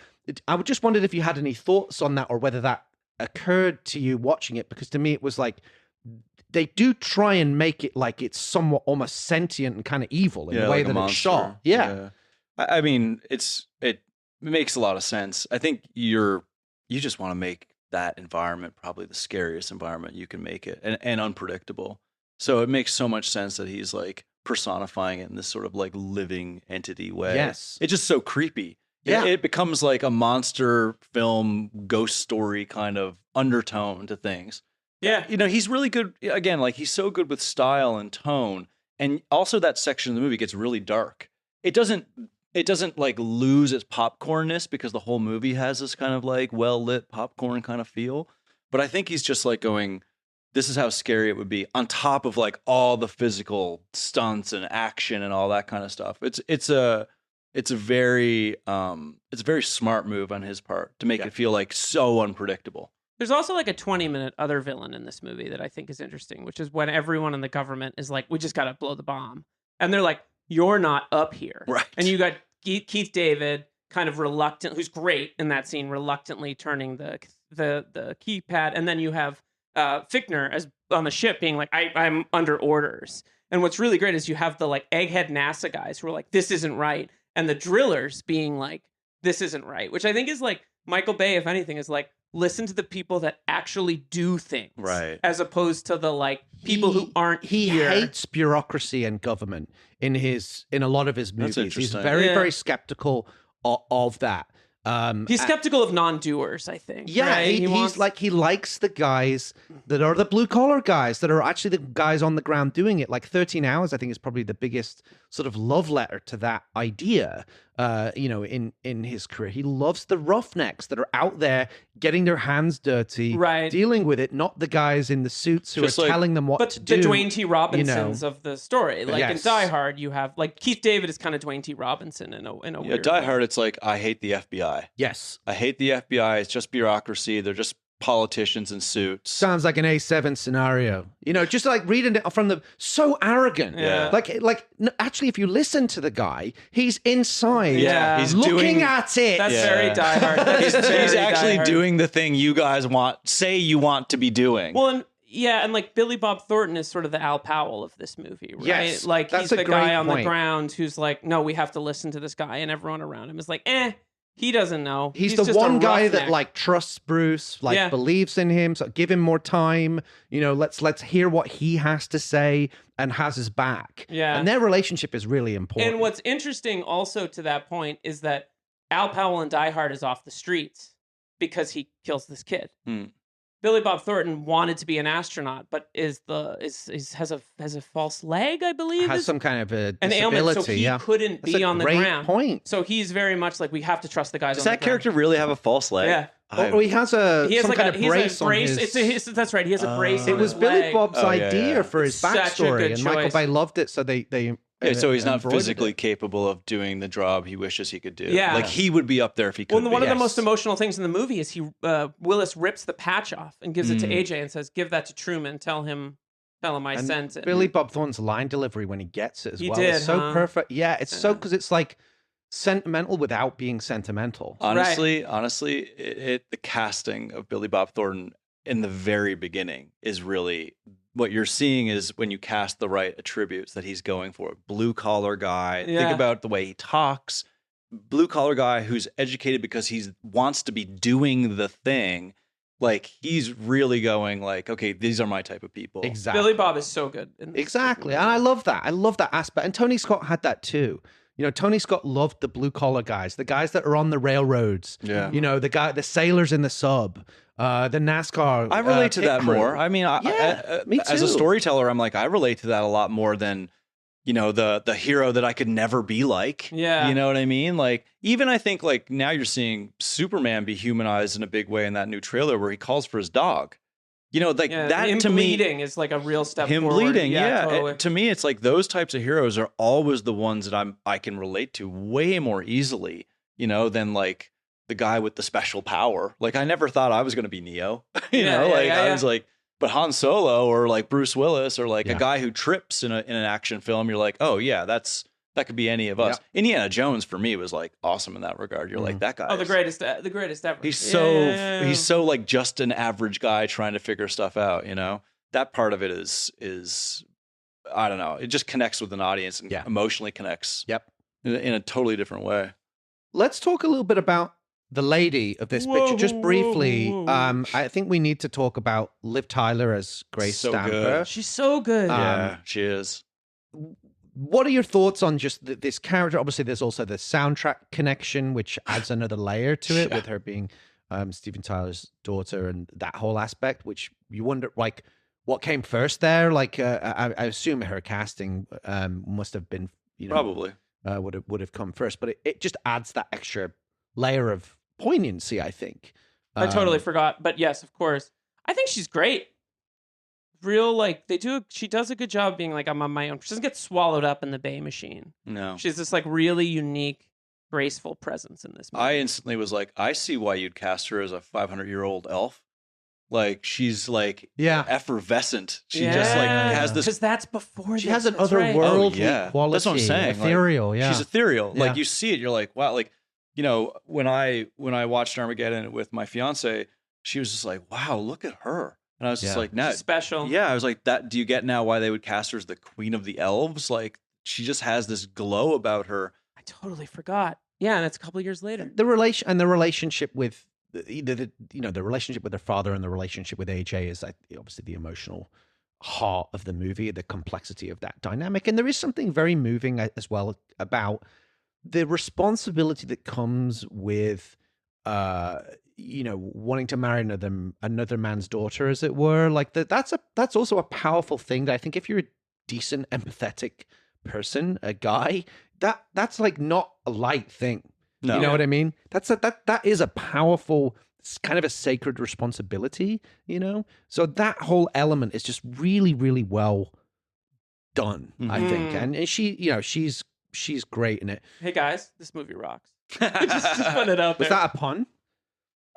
I would just wondered if you had any thoughts on that, or whether that occurred to you watching it, because to me it was like they do try and make it like it's somewhat almost sentient and kind of evil in the way like that it's shot. Yeah. I mean, it makes a lot of sense. I think you just want to make that environment probably the scariest environment you can make it, and unpredictable. So it makes so much sense that he's like personifying it in this sort of like living entity way. Yes. It's just so creepy. Yeah. It becomes like a monster film, ghost story kind of undertone to things. Yeah. You know, he's really good. Again, like he's so good with style and tone. And also that section of the movie gets really dark. It doesn't like lose its popcornness because the whole movie has this kind of like well-lit popcorn kind of feel. But I think he's just like going, this is how scary it would be on top of like all the physical stunts and action and all that kind of stuff. It's a very smart move on his part to make it feel like so unpredictable. There's also like a 20-minute other villain in this movie that I think is interesting, which is when everyone in the government is like, we just got to blow the bomb. And they're like, you're not up here. Right. And you got Keith David kind of reluctant, who's great in that scene, reluctantly turning the keypad. And then you have Fichtner as on the ship being like, I'm under orders. And what's really great is you have the like egghead NASA guys who are like, this isn't right. And the drillers being like, this isn't right. Which I think is like, Michael Bay, if anything, is like, listen to the people that actually do things. Right. As opposed to the like people who aren't He here. hates bureaucracy and government in a lot of his movies. He's interesting. very, very skeptical of that. He's skeptical of non-doers, I think. Yeah, right? he likes the guys that are the blue collar guys that are actually the guys on the ground doing it. Like 13 Hours, I think, is probably the biggest sort of love letter to that idea. In his career, he loves the roughnecks that are out there getting their hands dirty, right, dealing with it. Not the guys in the suits who Just are like, telling them what to do. But the Dwayne T. Robinsons of the story, like Yes. in Die Hard, you have like Keith David is kind of Dwayne T. Robinson in a weird Die way. Hard, it's like, I hate the FBI. Yes. I hate the FBI. It's just bureaucracy. They're just politicians in suits. Sounds like an A7 scenario. Just like reading it from the so arrogant. Yeah. Actually, if you listen to the guy, he's inside. Yeah. He's looking doing, at it. That's very Die Hard. He's actually Die Hard. doing the thing you guys say you want to be doing. Well, and like Billy Bob Thornton is sort of the Al Powell of this movie, right? Yes, Like that's he's a the great guy on the point. ground who's like, no, we have to listen to this guy, and everyone around him is like, he doesn't know. He's the just a one guy that roughneck. like trusts Bruce, like Yeah. believes in him. So give him more time. Let's hear what he has to say and has his back. Yeah. And their relationship is really important. And what's interesting also to that point is that Al Powell in Die Hard is off the streets because he kills this kid. Billy Bob Thornton wanted to be an astronaut, but has a false leg, I believe. has some kind of a an disability. ailment, so he couldn't That's be a on the great ground. point. So he's very much like, we have to trust the guys Does on the that character ground. really have a false leg? Yeah. He has He has some like kind a of brace on his... that's right. He has a brace. It on was his Billy leg. Bob's idea for his Such a backstory, good and Michael choice. Bay loved it, so they So he's not embroidered physically it. capable of doing the job he wishes he could do. Yeah. Like he would be up there if he could. Well, one of the Yes. most emotional things in the movie is Willis rips the patch off and gives it to AJ and says, "Give that to Truman. Tell him I And sent it." Billy Bob Thornton's line delivery when he gets it as He well did, is so huh? perfect. Yeah, it's so because it's like sentimental without being sentimental. Honestly, the casting of Billy Bob Thornton in the very beginning is really what you're seeing is when you cast the right attributes that he's going for. Blue collar guy. Yeah. Think about the way he talks. Blue collar guy who's educated because he wants to be doing the thing. Like he's really going like, okay, these are my type of people. Exactly. Billy Bob is so good. In this Exactly. movie. And I love that. I love that aspect. And Tony Scott had that too. You know, Tony Scott loved the blue collar guys, the guys that are on the railroads. Yeah. You know, the sailors in the sub, the NASCAR. I relate to pit that crew. more. I mean, me as a too. storyteller, I'm like, I relate to that a lot more than, you know, the hero that I could never be like. Yeah. You know what I mean? Like, even I think like now you're seeing Superman be humanized in a big way in that new trailer where he calls for his dog. You know, like that him to me, bleeding is like a real step him forward. bleeding. Yeah. Totally. To me, it's like those types of heroes are always the ones that I can relate to way more easily, you know, than like the guy with the special power. Like I never thought I was going to be Neo, I was like, but Han Solo or like Bruce Willis or like a guy who trips in an action film. You're like, oh yeah, that could be any of us. Yeah. Indiana Jones for me was like awesome in that regard. You're like that guy. Oh, the greatest ever. He's so like just an average guy trying to figure stuff out. You know, that part of it is I don't know. It just connects with an audience and emotionally connects. Yep. In a totally different way. Let's talk a little bit about the lady of this picture, just briefly. I think we need to talk about Liv Tyler as Grace So Stamper. good. She's so good. Yeah, she is. What are your thoughts on just this character? Obviously, there's also the soundtrack connection, which adds another layer to it, with her being Steven Tyler's daughter and that whole aspect, which you wonder, like, what came first there? Like, I assume her casting must have been, you know, Probably would have come first, but it just adds that extra layer of poignancy, I think. I totally forgot, but yes, of course. I think she's great. Real, like, she does a good job being like, I'm on my own. She doesn't get swallowed up in the Bay Machine. No. She's this like really unique, graceful presence in this movie. I instantly was like, I see why you'd cast her as a 500-year-old elf. Like she's like effervescent. She just like has this, because that's before she has an otherworldly quality. That's what I'm saying. Ethereal, like, she's ethereal. Like you see it, you're like, wow. Like, you know, when I watched Armageddon with my fiance, she was just like, wow, look at her. And I was just like, no, special. Yeah, I was like, that. Do you get now why they would cast her as the Queen of the Elves? Like, she just has this glow about her. I totally forgot. Yeah, and it's a couple of years later. The relationship with the relationship with her father and the relationship with AJ is obviously the emotional heart of the movie, the complexity of that dynamic, and there is something very moving as well about the responsibility that comes with wanting to marry another man's daughter, as it were. Like that's also a powerful thing that I think if you're a decent, empathetic person, a guy, that's like not a light thing. No. You know what I mean? That is a powerful, kind of a sacred responsibility, you know? So that whole element is just really, really well done, I think. And she's great in it. Hey guys, this movie rocks. just put it out there. Was that a pun?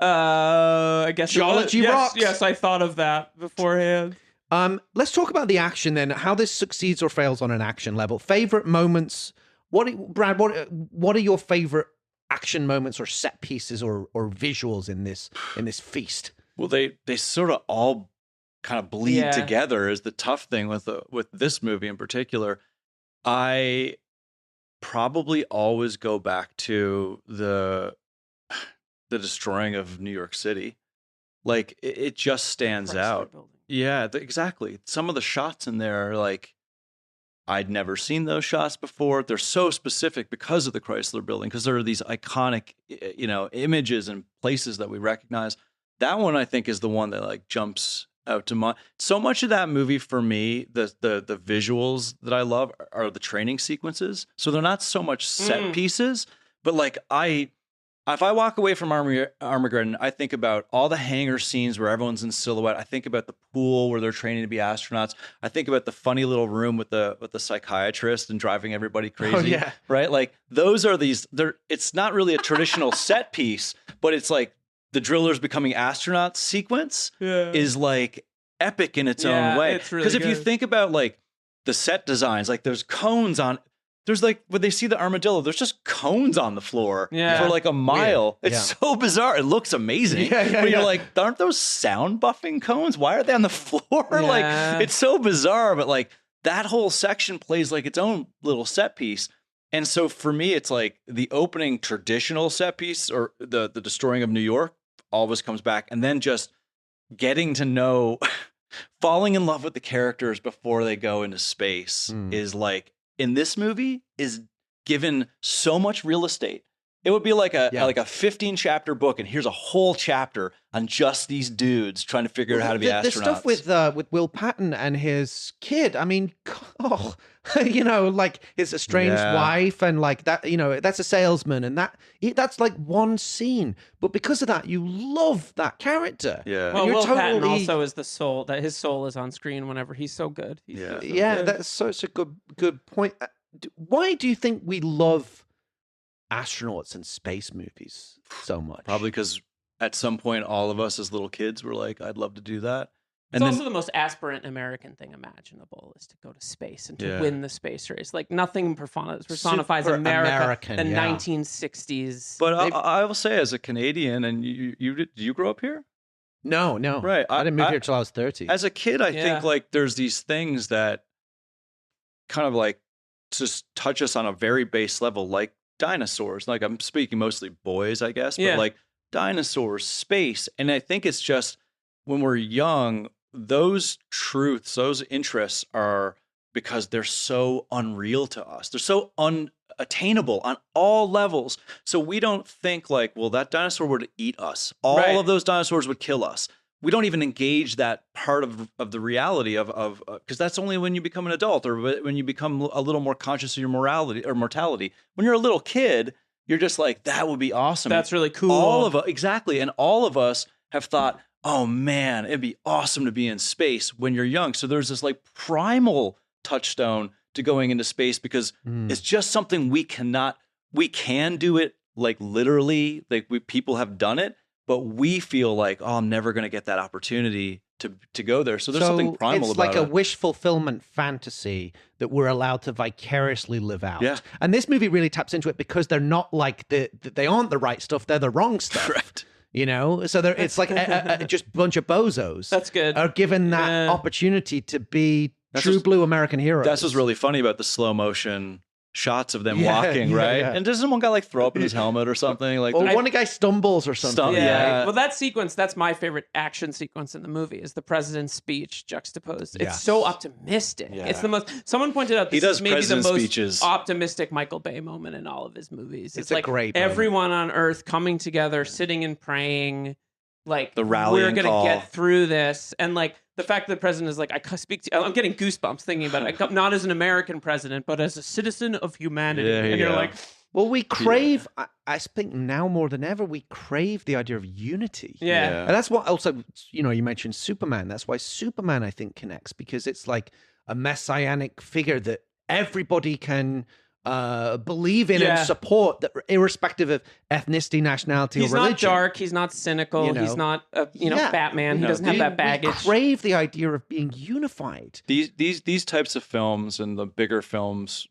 I guess Geology rocks. Yes, I thought of that beforehand. Let's talk about the action then. How this succeeds or fails on an action level. Favorite moments. Brad, what are your favorite action moments or set pieces or visuals in this feast? Well, they sort of all kind of bleed together is the tough thing with this movie in particular. I probably always go back to the destroying of New York City. Like it just stands out. Building. Yeah, exactly. Some of the shots in there are like, I'd never seen those shots before. They're so specific because of the Chrysler Building, because there are these iconic, images and places that we recognize. That one, I think, is the one that like jumps out to mind. So much of that movie for me, the visuals that I love are the training sequences. So they're not so much set pieces, but like if I walk away from Armageddon, I think about all the hangar scenes where everyone's in silhouette. I think about the pool where they're training to be astronauts. I think about the funny little room with the psychiatrist and driving everybody crazy. Oh, yeah. Right? Like those are it's not really a traditional set piece, but it's like the drillers becoming astronauts sequence is like epic in its own way. It's really Because if you think about like the set designs, like there's cones on there's like when they see the armadillo, there's just cones on the floor for like a mile. Weird. It's so bizarre. It looks amazing. But you're like, aren't those sound buffing cones? Why are they on the floor? Like, it's so bizarre. But like that whole section plays like its own little set piece. And so for me, it's like the opening traditional set piece or the destroying of New York always comes back. And then just getting to know, falling in love with the characters before they go into space is like, in this movie, is given so much real estate. It would be like a 15 chapter book, and here's a whole chapter on just these dudes trying to figure out how to be astronauts. The stuff with Will Patton and his kid. I mean, you know, like his estranged wife, and like that. You know, that's a salesman, and that's like one scene. But because of that, you love that character. Yeah. Well, Will Patton also is the soul. That his soul is on screen whenever he's so good. He's so good. That's such a good point. Why do you think we love astronauts and space movies so much? Probably because at some point, all of us as little kids were like, I'd love to do that. It's also the most aspirant American thing imaginable is to go to space and to win the space race. Like nothing personifies America in 1960s. But I will say, as a Canadian, and you grew up here? No. Right. I didn't move here till I was 30. As a kid, I think like there's these things that kind of like just touch us on a very base level, like dinosaurs. Like I'm speaking mostly boys, I guess, but like dinosaurs, space. And I think it's just when we're young, those truths, those interests are because they're so unreal to us. They're so unattainable on all levels. So we don't think like, well, that dinosaur would eat us. All of those dinosaurs would kill us. We don't even engage that part of the reality of because that's only when you become an adult or when you become a little more conscious of your morality or mortality. When you're a little kid, you're just like, that would be awesome. That's really cool. All of us, exactly. And all of us have thought, oh man, it'd be awesome to be in space when you're young. So there's this like primal touchstone to going into space because it's just something we can do it like literally, like people have done it. But we feel like, oh, I'm never going to get that opportunity to go there. So there's something primal about it. It's like a wish fulfillment fantasy that we're allowed to vicariously live out. Yeah. And this movie really taps into it because they're not like they aren't the right stuff. They're the wrong stuff. Correct. You know, so it's like just a bunch of bozos. That's good. Are given that opportunity to be true blue American heroes. That's what's really funny about the slow motion shots of them walking, right? Yeah. And doesn't one guy like throw up in his helmet or something? Like, or one guy stumbles or something. Well, that sequence, that's my favorite action sequence in the movie, is the president's speech juxtaposed. It's so optimistic. Yeah. It's the most, someone pointed out this is maybe the most speeches. optimistic Michael Bay moment in all of his movies. It's like a great everyone on Earth coming together, sitting and praying, like, the rallying we're going to get through this. And like, the fact that the president is like, I'm getting goosebumps thinking about it. Not as an American president, but as a citizen of humanity. And you're like, well, we crave, I think now more than ever, we crave the idea of unity. Yeah. And that's what also, you know, you mentioned Superman. That's why Superman, I think, connects, because it's like a messianic figure that everybody can believe in and support, that irrespective of ethnicity, nationality, or religion. He's not dark. He's not cynical. You know? He's not, Batman. He doesn't have that baggage. We crave the idea of being unified. These types of films and the bigger films,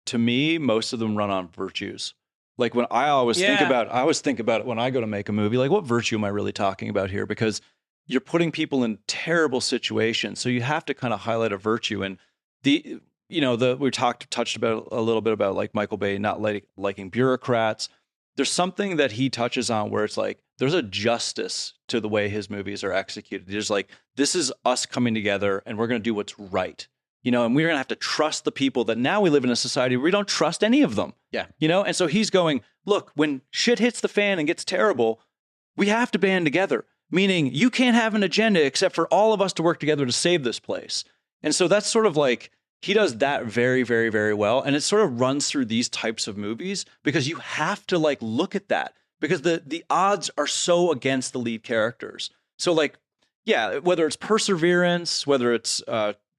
to me, most of them run on virtues. Like when I always think about it when I go to make a movie, like what virtue am I really talking about here? Because you're putting people in terrible situations. So you have to kind of highlight a virtue. And we touched about a little bit about like Michael Bay not liking bureaucrats. There's something that he touches on where it's like, there's a justice to the way his movies are executed. There's like, this is us coming together and we're going to do what's right. You know, and we're going to have to trust the people that now we live in a society where we don't trust any of them. Yeah. You know, and so he's going, look, when shit hits the fan and gets terrible, we have to band together. Meaning you can't have an agenda except for all of us to work together to save this place. And so that's sort of like, he does that very, very, very well. And it sort of runs through these types of movies because you have to like look at that because the odds are so against the lead characters. So like, yeah, whether it's perseverance, whether it's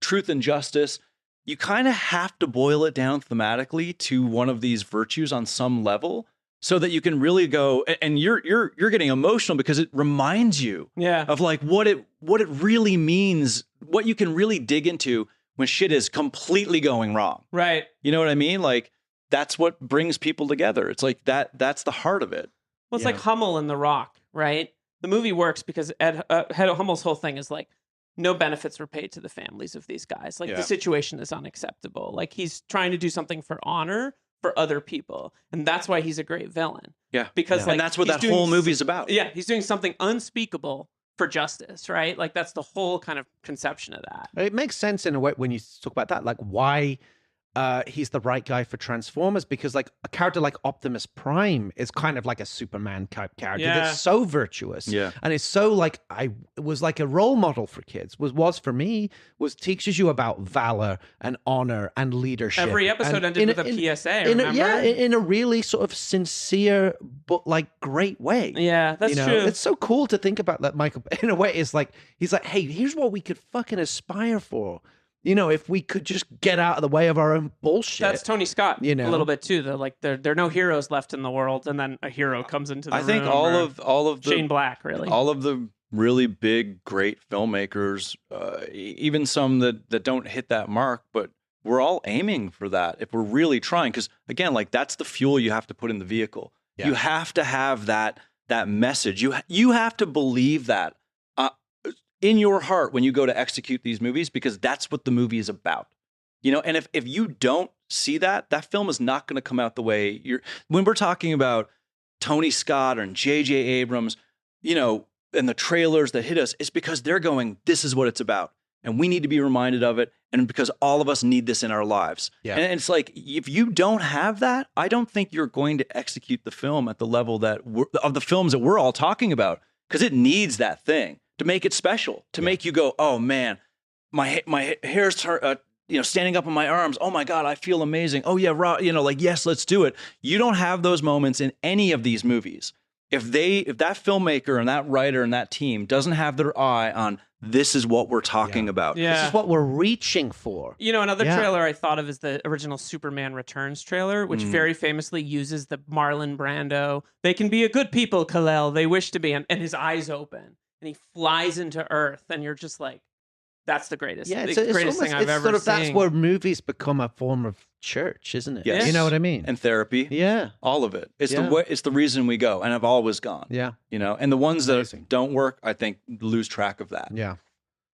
truth and justice, you kind of have to boil it down thematically to one of these virtues on some level so that you can really go, and you're getting emotional because it reminds you of like what it really means, what you can really dig into when shit is completely going wrong. Right. You know what I mean? Like that's what brings people together. It's like that's the heart of it. Well, it's like Hummel and The Rock, right? The movie works because Ed Hummel's whole thing is like, no benefits were paid to the families of these guys. Like, the situation is unacceptable. Like, he's trying to do something for honor for other people. And that's why he's a great villain. Yeah. Because, like, and that's what that whole movie's about. Yeah. He's doing something unspeakable for justice, right? Like, that's the whole kind of conception of that. It makes sense in a way when you talk about that, like why he's the right guy for Transformers, because like a character like Optimus Prime is kind of like a Superman type character that's so virtuous, and it's so like it was like a role model for kids. Was for me teaches you about valor and honor and leadership. Every episode ended with a PSA. Remember? In a really sort of sincere but like great way. Yeah, that's true. It's so cool to think about that. Michael, in a way, is like he's like, hey, here's what we could fucking aspire for. If we could just get out of the way of our own bullshit. That's Tony Scott, a little bit too. There are no heroes left in the world, and then a hero comes into the room. I think all of the Shane Black, really, all of the really big, great filmmakers, even some that don't hit that mark, but we're all aiming for that if we're really trying. Because again, like that's the fuel you have to put in the vehicle. Yeah. You have to have that message. You have to believe that. In your heart when you go to execute these movies, because that's what the movie is about, and if you don't see that film is not going to come out the way when we're talking about Tony Scott and J.J. Abrams, and the trailers that hit us, it's because they're going, this is what it's about. And we need to be reminded of it. And because all of us need this in our lives. Yeah. And it's like, if you don't have that, I don't think you're going to execute the film at the level of the films that we're all talking about, because it needs that thing to make it special, to make you go, oh man, my hair's standing up on my arms. Oh my God, I feel amazing. Oh yeah, yes, let's do it. You don't have those moments in any of these movies. If that filmmaker and that writer and that team doesn't have their eye on this is what we're talking about. Yeah. This is what we're reaching for. Another trailer I thought of is the original Superman Returns trailer, which very famously uses the Marlon Brando. They can be a good people, Kal-El. They wish to be, and his eyes open. And he flies into Earth, and you're just like, that's the greatest, greatest thing I've ever seen. That's where movies become a form of church, isn't it? Yes. You know what I mean? And therapy. Yeah. All of it. It's the reason we go, and I've always gone. Yeah. And the ones that don't work, I think, lose track of that. Yeah.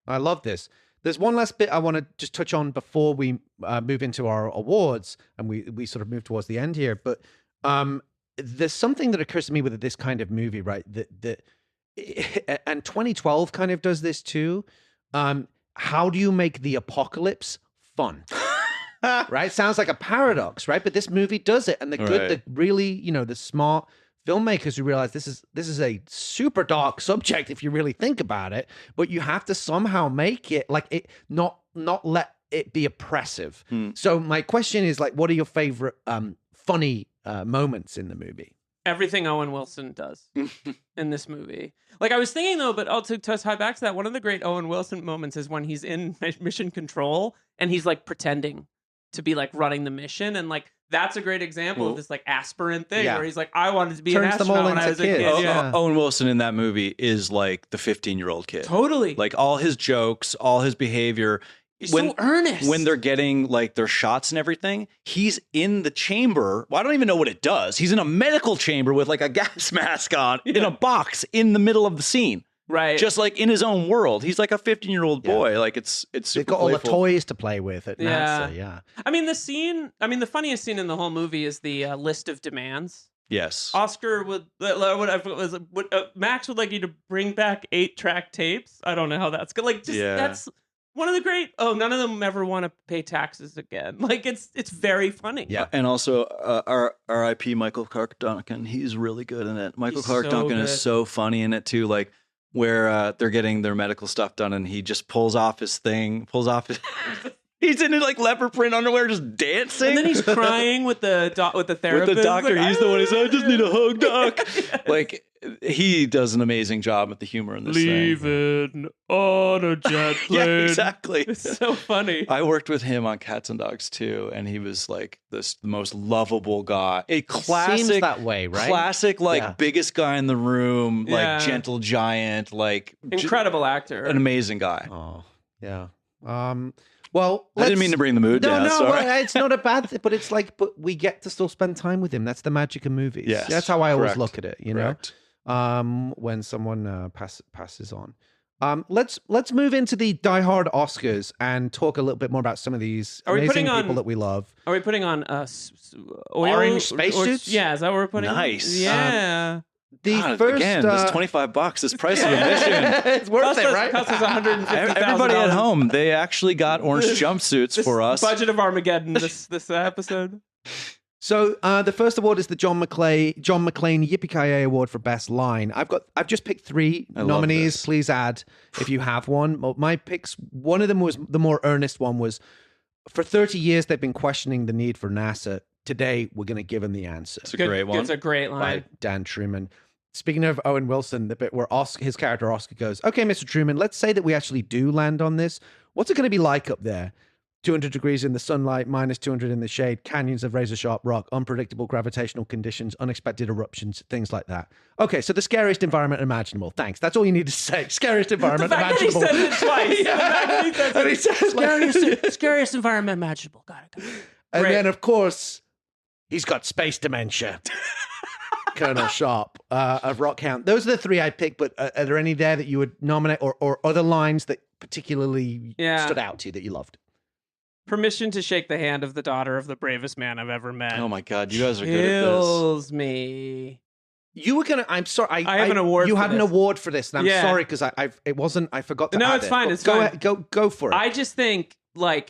I love this. There's one last bit I want to just touch on before we move into our awards, and we sort of move towards the end here. But there's something that occurs to me with this kind of movie, right? That and 2012 kind of does this too. How do you make the apocalypse fun? Right? Sounds like a paradox, right? But this movie does it, and the really, the smart filmmakers who realize this is a super dark subject if you really think about it, but you have to somehow make it like it not let it be oppressive. So my question is, like, what are your favorite funny moments in the movie? Everything Owen Wilson does in this movie. Like, I was thinking, though, but to tie back to that, one of the great Owen Wilson moments is when he's in mission control and he's like pretending to be like running the mission. And like, that's a great example of this like aspirant thing where he's like, I wanted to be an astronaut when I was a kid. Owen Wilson in that movie is like the 15-year-old kid. Totally. Like all his jokes, all his behavior. He's so earnest. When they're getting like their shots and everything, he's in the chamber. Well, I don't even know what it does. He's in a medical chamber with like a gas mask on in a box in the middle of the scene. Right. Just like in his own world. He's like a 15-year-old boy. Like it's super They've got playful. all the toys to play with at NASA. Yeah. I mean, the funniest scene in the whole movie is the list of demands. Yes. Oscar Max would like you to bring back 8-track tapes. I don't know how that's good. Like, that's one of the great. Oh, none of them ever want to pay taxes again. Like, it's very funny. Yeah, and also R.I.P. Michael Clark Duncan. He's really good in it. Michael Clark Duncan is so funny in it too. Like where they're getting their medical stuff done, and he just pulls off his. He's in like leopard print underwear, just dancing. And then he's crying with the therapist. With the doctor, like, he's the one who said, I just need a hug, doc. Yes. Like, he does an amazing job with the humor in this thing. Leaving on a jet plane. Yeah, exactly. It's so funny. I worked with him on Cats and Dogs too, and he was like the most lovable guy. A classic, seems that way, right? Classic, biggest guy in the room, like gentle giant, like incredible actor, an amazing guy. Oh, yeah. Well, I didn't mean to bring the mood down. No, sorry. well, it's not a bad thing, but it's like, but we get to still spend time with him. That's the magic of movies. Yes, that's how I always correct. look at it. You Correct. know, when someone passes on. Let's move into the Die Hard Oscars and talk a little bit more about some of these amazing people that we love. Are we putting on oil, orange spacesuits? Yeah, is that what we're putting? Nice. Yeah. The God, first again, this $25. This price of admission. it's worth it, right? Cost us $150,000. Everybody at home, they actually got orange jumpsuits for us. Budget of Armageddon. This episode. So the first award is the John McClane Yippee-Ki-Yay Award for Best Line. I've just picked 3 nominees. this. Please add if you have one. Well, my picks, one of them was the more earnest one, was for 30 years they've been questioning the need for NASA. Today we're going to give them the answer. It's a great one. It's a great line. By Dan Truman. Speaking of Owen Wilson, the bit where his character Oscar goes, "Okay, Mr. Truman, let's say that we actually do land on this. What's it going to be like up there? 200 degrees in the sunlight, minus 200 in the shade, canyons of razor-sharp rock, unpredictable gravitational conditions, unexpected eruptions, things like that." Okay, so the scariest environment imaginable. Thanks. That's all you need to say. Scariest environment The fact imaginable. that he said it twice. Yeah. The fact that he says And he says, like- scariest environment imaginable. Got it. And Great. then, of course, he's got space dementia. Colonel Sharp of Rockhound. Those are the 3 I picked, but are there any there that you would nominate or other lines that particularly stood out to you that you loved? Permission to shake the hand of the daughter of the bravest man I've ever met. Oh my God, you guys are good at this. Kills me. You were gonna. I'm sorry. I have an award. You for had an this. award for this, and I'm Yeah. sorry because it wasn't. I forgot to. No, add it's it. fine, But it's go fine. Ahead, go for it. I just think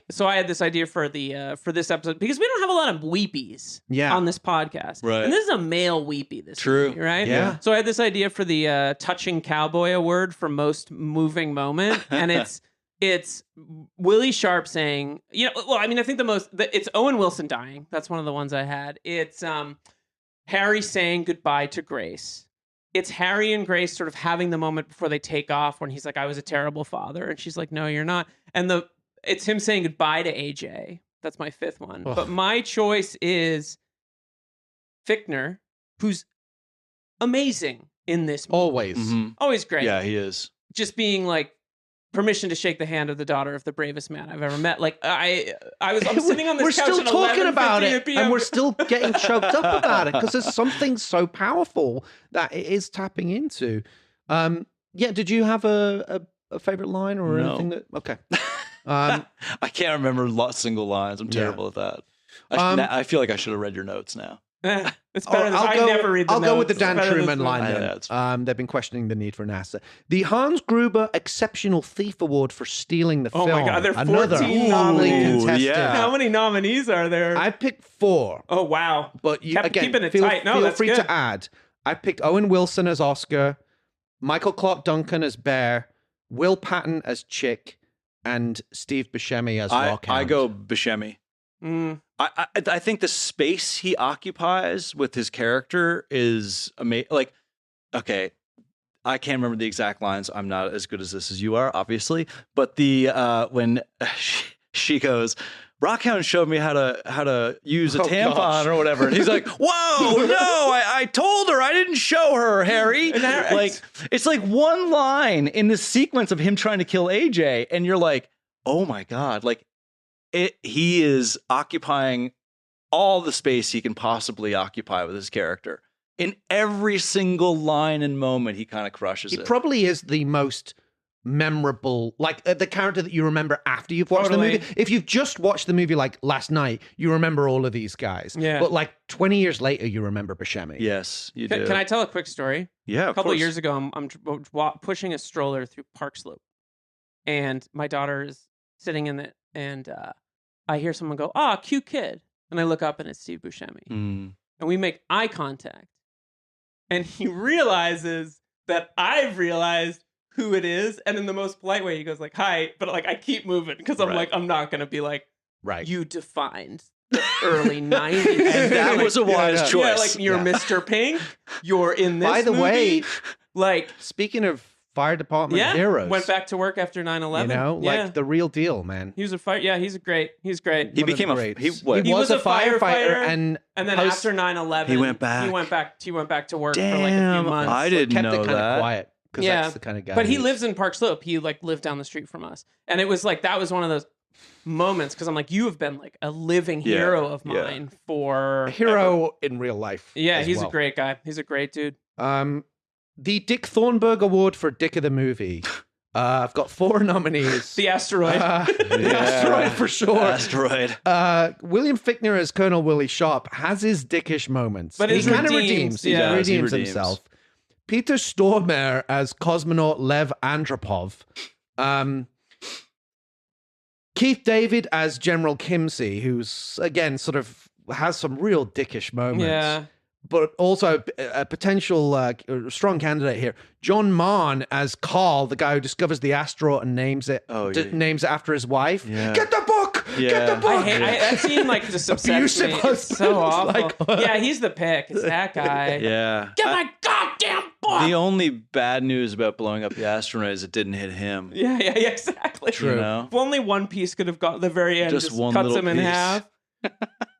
so I had this idea for this episode because we don't have a lot of weepies on this podcast. Right. And this is a male weepy this True. week, right? Yeah. So I had this idea for the touching cowboy award for most moving moment. And it's Willie Sharp saying, I think it's Owen Wilson dying. That's one of the ones I had. It's Harry saying goodbye to Grace. It's Harry and Grace sort of having the moment before they take off when he's like, "I was a terrible father." And she's like, "No, you're not." And it's him saying goodbye to AJ. That's my 5th one. Ugh. But my choice is Fichtner, who's amazing in this movie. Always. Mhm. Always great. Yeah, he is. Just being like, permission to shake the hand of the daughter of the bravest man I've ever met. Like I'm sitting on this We're couch still at talking about 11:58 it, PM. and we're still getting choked up about it because there's something so powerful that it is tapping into. Did you have a favorite line or No. anything that? Okay. I can't remember single lines. I'm terrible at that. I feel like I should have read your notes now. It's better than I never read the I'll go with the notes. Dan It's better Truman than- line Yeah, then. that's fine. They've been questioning the need for NASA. The Hans Gruber Exceptional Thief Award for stealing the Oh film. my God, there are Another 14 hotly nominees. contested. Yeah. How many nominees are there? I picked 4, oh wow. but you Kept again keeping it feel, tight. No, feel that's free good. to add. I picked Owen Wilson as Oscar, Michael Clark Duncan as Bear, Will Patton as Chick, and Steve Buscemi as Rockhound. I go Buscemi. Mm. I think the space he occupies with his character is amazing. Like, okay, I can't remember the exact lines. I'm not as good as this as you are, obviously. But when she goes, "Rockhound showed me how to use a tampon," gosh. or whatever, and he's like, "Whoa, no! I told her. I didn't show her, Harry." Like, it's like one line in the sequence of him trying to kill AJ, and you're like, "Oh my God!" Like. He is occupying all the space he can possibly occupy with his character. In every single line and moment, he kind of crushes He it. probably is the most memorable, like the character that you remember after you've watched Totally. the movie. If you've just watched the movie like last night, you remember all of these guys. Yeah. But like 20 years later, you remember Buscemi. Yes, you do. Can I tell a quick story? Yeah, A couple of years ago, I'm pushing a stroller through Park Slope, and my daughter is sitting in it, and I hear someone go, "Ah, cute kid," and I look up, and it's Steve Buscemi, and we make eye contact, and he realizes that I've realized who it is, and in the most polite way, he goes like, "Hi," but like I keep moving because I'm Right. like, I'm not gonna be like, Right. "You defined the early 90s," And that was a wise choice. Yeah, like you're Mr. Pink, you're in this. By the movie. way, like. speaking of fire department Yeah, heroes, went back to work after 9/11. you know, yeah. like the real deal, man. He was a fire. Yeah, he's great. He's great. He became great. he He was a firefighter, firefighter, and And then post- after 9/11, He went back. He went back to work for like a Damn, few months. I didn't kept know it kind that. of quiet because Yeah. that's the kind of guy. But he is. lives in Park Slope. He like lived down the street from us, and it was like that was one of those moments because I'm like, you have been like a living hero of mine for a hero in real life. Yeah, he's well. a great guy. He's a great dude. The Dick Thornburg Award for Dick of the Movie. I've got 4 nominees. The asteroid. The asteroid for sure. Asteroid. William Fichtner as Colonel Willie Sharp has his dickish moments. But he he kind of redeems. redeems. He Yeah. redeems He redeems. himself. Peter Stormare as cosmonaut Lev Andropov. Keith David as General Kimsey, who's, again, sort of has some real dickish moments. Yeah. But also a potential strong candidate here. John Mahon as Carl, the guy who discovers the asteroid and names it names it after his wife. Yeah. Get the book! Get the book! That scene like just upsets Abusive me. It's husband. so awful. Like, yeah, he's the pick. It's that guy. Yeah. Get my goddamn book! The only bad news about blowing up the asteroid is it didn't hit him. Yeah, exactly. True. You know? If only one piece could have got the very end, Just one cuts little him in piece. half.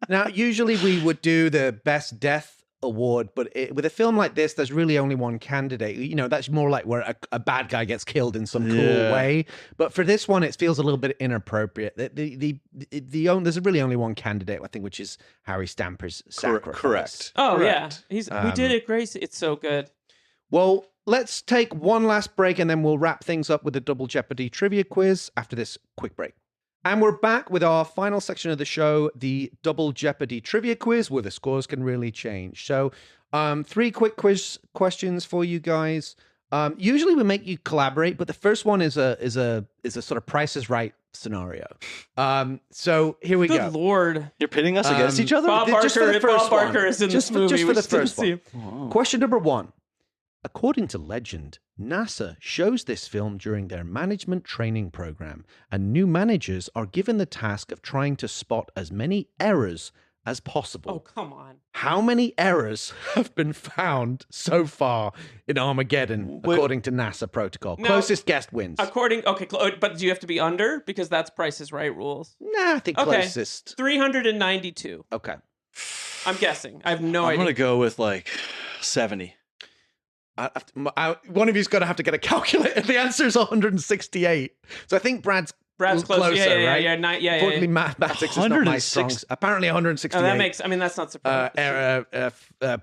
Now, usually we would do the best death award, but with a film like this, there's really only one candidate. You know, that's more like where a bad guy gets killed in some cool way. But for this one, it feels a little bit inappropriate. There's really only one candidate, I think, which is Harry Stamper's sacrifice. Correct. Oh Correct. yeah, we did it, Grace. It's so good. Well, let's take one last break and then we'll wrap things up with the Double Jeopardy trivia quiz after this quick break. And we're back with our final section of the show, the Double Jeopardy trivia quiz, where the scores can really change. So, 3 quick quiz questions for you guys. Usually we make you collaborate, but the first one is a sort of Price is Right scenario. So here we go. Good Lord. You're pitting us against each other? Bob Just for the Barker, first Bob Barker one. is in Just this for- movie. just for We the just didn't first see one. him. Question number 1. According to legend, NASA shows this film during their management training program, and new managers are given the task of trying to spot as many errors as possible. Oh, come on. How many errors have been found so far in Armageddon, according to NASA protocol? Now, Closest guest wins. But do you have to be under? Because that's Price is Right rules. Nah, I think closest. 392. Okay. I'm guessing. I have no I'm idea. going to go with like 70. One of you's going to have to get a calculator. The answer is 168. So I think Brad's close. closer, Yeah. right? Unfortunately, mathematics is not my strong. Apparently, 168. Oh, that makes. I mean, that's not surprising.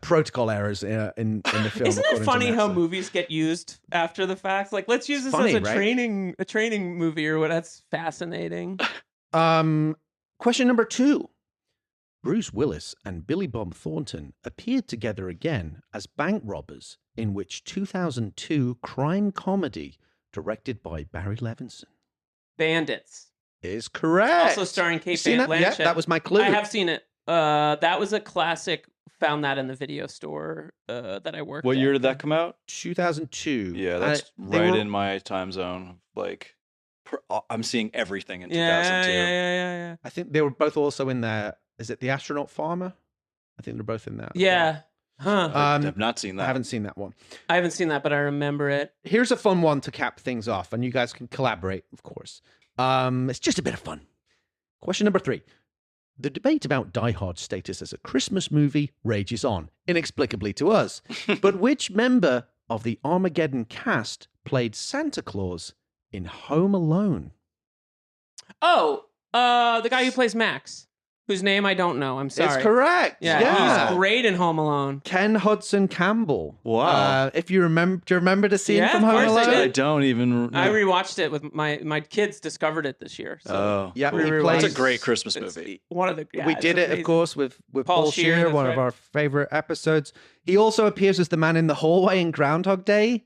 Protocol errors in the film. Isn't it according to funny how NASA. movies get used after the fact? Like, let's use this Funny, as a right? training movie or what? That's fascinating. Question number 2. Bruce Willis and Billy Bob Thornton appeared together again as bank robbers in which 2002 crime comedy directed by Barry Levinson? Bandits. Is correct. Also starring Kate Seen that? Blanchett. Yeah, that was my clue. I have seen it. That was a classic. Found that in the video store that I worked What at. year did that come out? 2002. Yeah, that's right in my time zone. Like, I'm seeing everything in 2002. Yeah. I think they were both also in there. Is it The Astronaut Farmer? I think they're both in that. Yeah. Huh. I've not seen that. I haven't seen that one. I haven't seen that, but I remember it. Here's a fun one to cap things off, and you guys can collaborate, of course. It's just a bit of fun. Question number 3. The debate about Die Hard's status as a Christmas movie rages on, inexplicably to us. But which member of the Armageddon cast played Santa Claus in Home Alone? Oh, the guy who plays Max, whose name I don't know. I'm sorry. It's correct. Yeah, he's great in Home Alone. Ken Hudson Campbell. Wow. If you remember, do you remember the scene Yeah, from of Home course I Alone? did. I don't even. I rewatched it with my kids. Discovered it this year. So Yeah, we he rewatched plays- It's a great Christmas movie. one of the. Yeah, we it's did it, amazing. of course, with Paul Paul Scheer, Scheer, that's one of right. our favorite episodes. He also appears as the man in the hallway in Groundhog Day.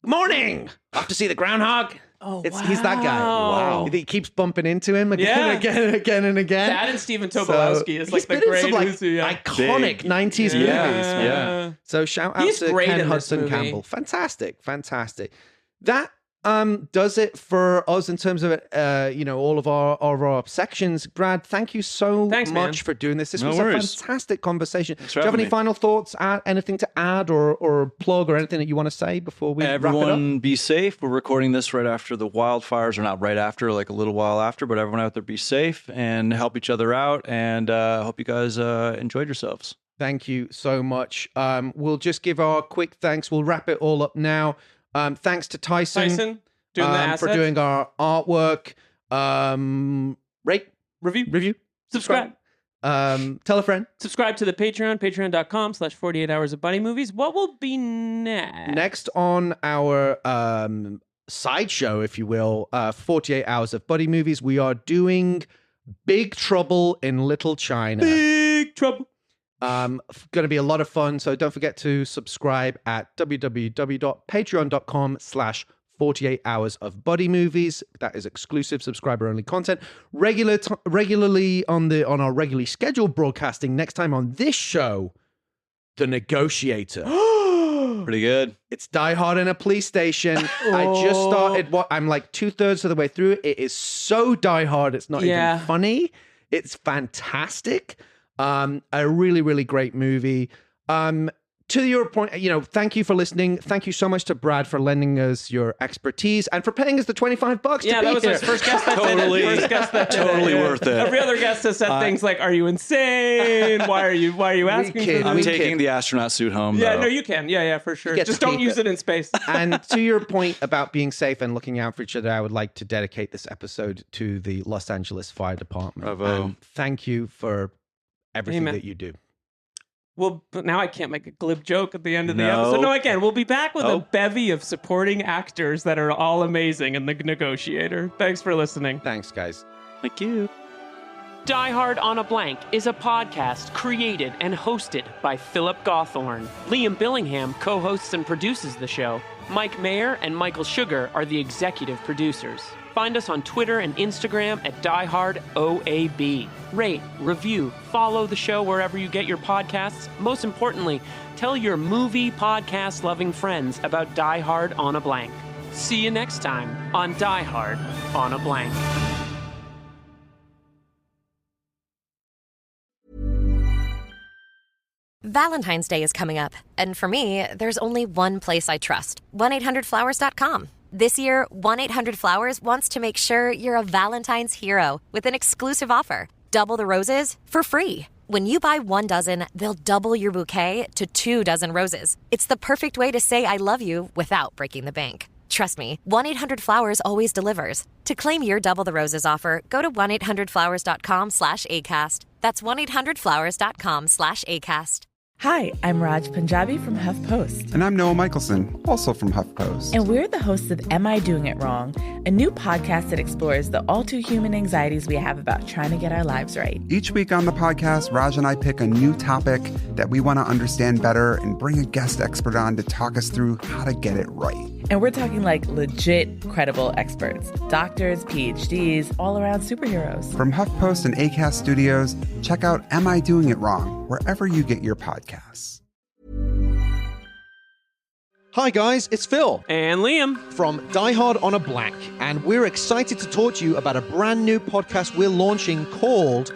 Good morning. Off to see the groundhog. Oh, He's that guy. wow. He keeps bumping into him again Yeah. and again and again and again. That and Stephen Tobolowsky is like he's the been in great some, like, who's who, yeah. iconic Big. 90s movies. Yeah. So shout out He's to great Ken in this Hudson movie. Campbell. Fantastic. That does it for us in terms of all of our sections. Brad, thank you so Thanks, man. much for doing this. This No was worries. a fantastic conversation. Do Thanks you for have any having me. final thoughts? Anything to add or plug or anything that you want to say before we wrap it up? Everyone be safe. We're recording this right after the wildfires, or not right after, like a little while after, but everyone out there be safe and help each other out. And I hope you guys enjoyed yourselves. Thank you so much. We'll just give our quick thanks. We'll wrap it all up now. Thanks to Tyson Tyson doing the for assets? doing our artwork. Rate, review, subscribe. Tell a friend. Subscribe to the Patreon, patreon.com/48 hours of buddy movies. What will be next? Next on our sideshow, if you will, 48 hours of buddy movies, we are doing Big Trouble in Little China. Big Trouble. Going to be a lot of fun, so don't forget to subscribe at www.patreon.com/48 hours of buddy movies. That is exclusive subscriber only content. Regularly on our regularly scheduled broadcasting. Next time on this show, The Negotiator. Pretty good. It's Die Hard in a police station. I just started I'm like 2/3 of the way through it. It is so Die Hard, it's not even funny. It's fantastic. A really, really great movie. To your point, thank you for listening. Thank you so much to Brad for lending us your expertise and for paying us the $25 Yeah, that was his first guest that Totally. did it. First guest that did Totally it. worth it. Every other guest has said things like, "Are you insane? Why are you asking for this?" I'm taking the astronaut suit home, Yeah, though. no, you can. Yeah, for sure. get Just to don't keep use it. it in space. And to your point about being safe and looking out for each other, I would like to dedicate this episode to the Los Angeles Fire Department. Bravo. And thank you for everything Amen. that you do. Well, but now I can't make a glib joke at the end of the No. episode. No, I can. We'll be back with a Oh. bevy of supporting actors that are all amazing in The Negotiator. Thanks for listening. Thanks, guys. Thank you. Die Hard on a Blank is a podcast created and hosted by Philip Gawthorne. Liam Billingham co-hosts and produces the show. Mike Mayer and Michael Sugar are the executive producers. Find us on Twitter and Instagram at DieHardOAB. Rate, review, follow the show wherever you get your podcasts. Most importantly, tell your movie podcast-loving friends about Die Hard on a Blank. See you next time on Die Hard on a Blank. Valentine's Day is coming up, and for me, there's only one place I trust: 1-800-Flowers.com. This year, 1-800-Flowers wants to make sure you're a Valentine's hero with an exclusive offer. Double the roses for free. When you buy 1 dozen, they'll double your bouquet to 2 dozen roses. It's the perfect way to say I love you without breaking the bank. Trust me, 1-800-Flowers always delivers. To claim your Double the Roses offer, go to 1-800-Flowers.com/ACAST. That's 1-800-Flowers.com/ACAST. Hi, I'm Raj Punjabi from HuffPost. And I'm Noah Michelson, also from HuffPost. And we're the hosts of Am I Doing It Wrong?, a new podcast that explores the all too human anxieties we have about trying to get our lives right. Each week on the podcast, Raj and I pick a new topic that we want to understand better and bring a guest expert on to talk us through how to get it right. And we're talking like legit, credible experts. Doctors, PhDs, all-around superheroes. From HuffPost and ACAST Studios, check out Am I Doing It Wrong? Wherever you get your podcasts. Hi guys, it's Phil And Liam. from Die Hard on a Blank, and we're excited to talk to you about a brand new podcast we're launching called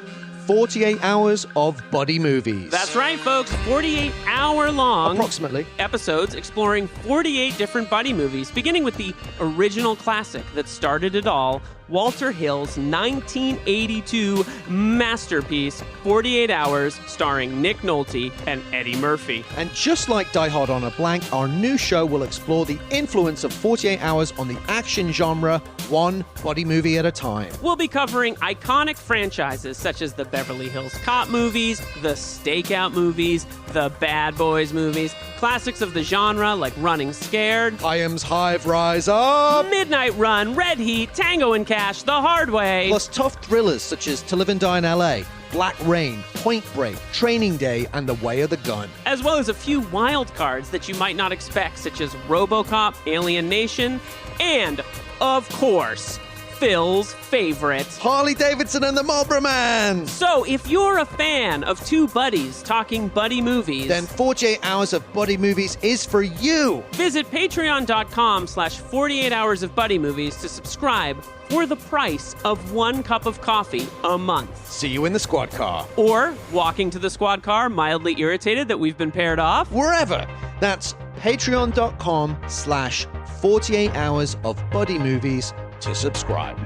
48 Hours of Buddy Movies. That's right, folks. 48-hour-long Approximately. episodes exploring 48 different buddy movies, beginning with the original classic that started it all, Walter Hill's 1982 masterpiece, 48 Hours, starring Nick Nolte and Eddie Murphy. And just like Die Hard on a Blank, our new show will explore the influence of 48 Hours on the action genre, one buddy movie at a time. We'll be covering iconic franchises such as the Beverly Hills Cop movies, the Stakeout movies, the Bad Boys movies, classics of the genre like Running Scared, Hyams Hive Rise Up, Midnight Run, Red Heat, Tango and Cash, The Hard Way, plus tough thrillers such as To Live and Die in LA, Black Rain, Point Break, Training Day, and The Way of the Gun. as well as a few wild cards that you might not expect, such as RoboCop, Alien Nation, and, of course, Phil's favorite, Harley Davidson and the Marlboro Man. So if you're a fan of two buddies talking buddy movies, Then 48 Hours of Buddy Movies is for you. visit patreon.com/48 hours of buddy movies to subscribe for the price of 1 cup of coffee a month. See you in the squad car. Or walking to the squad car, mildly irritated that we've been paired off. Wherever. That's patreon.com/48 Hours of Buddy Movies to subscribe.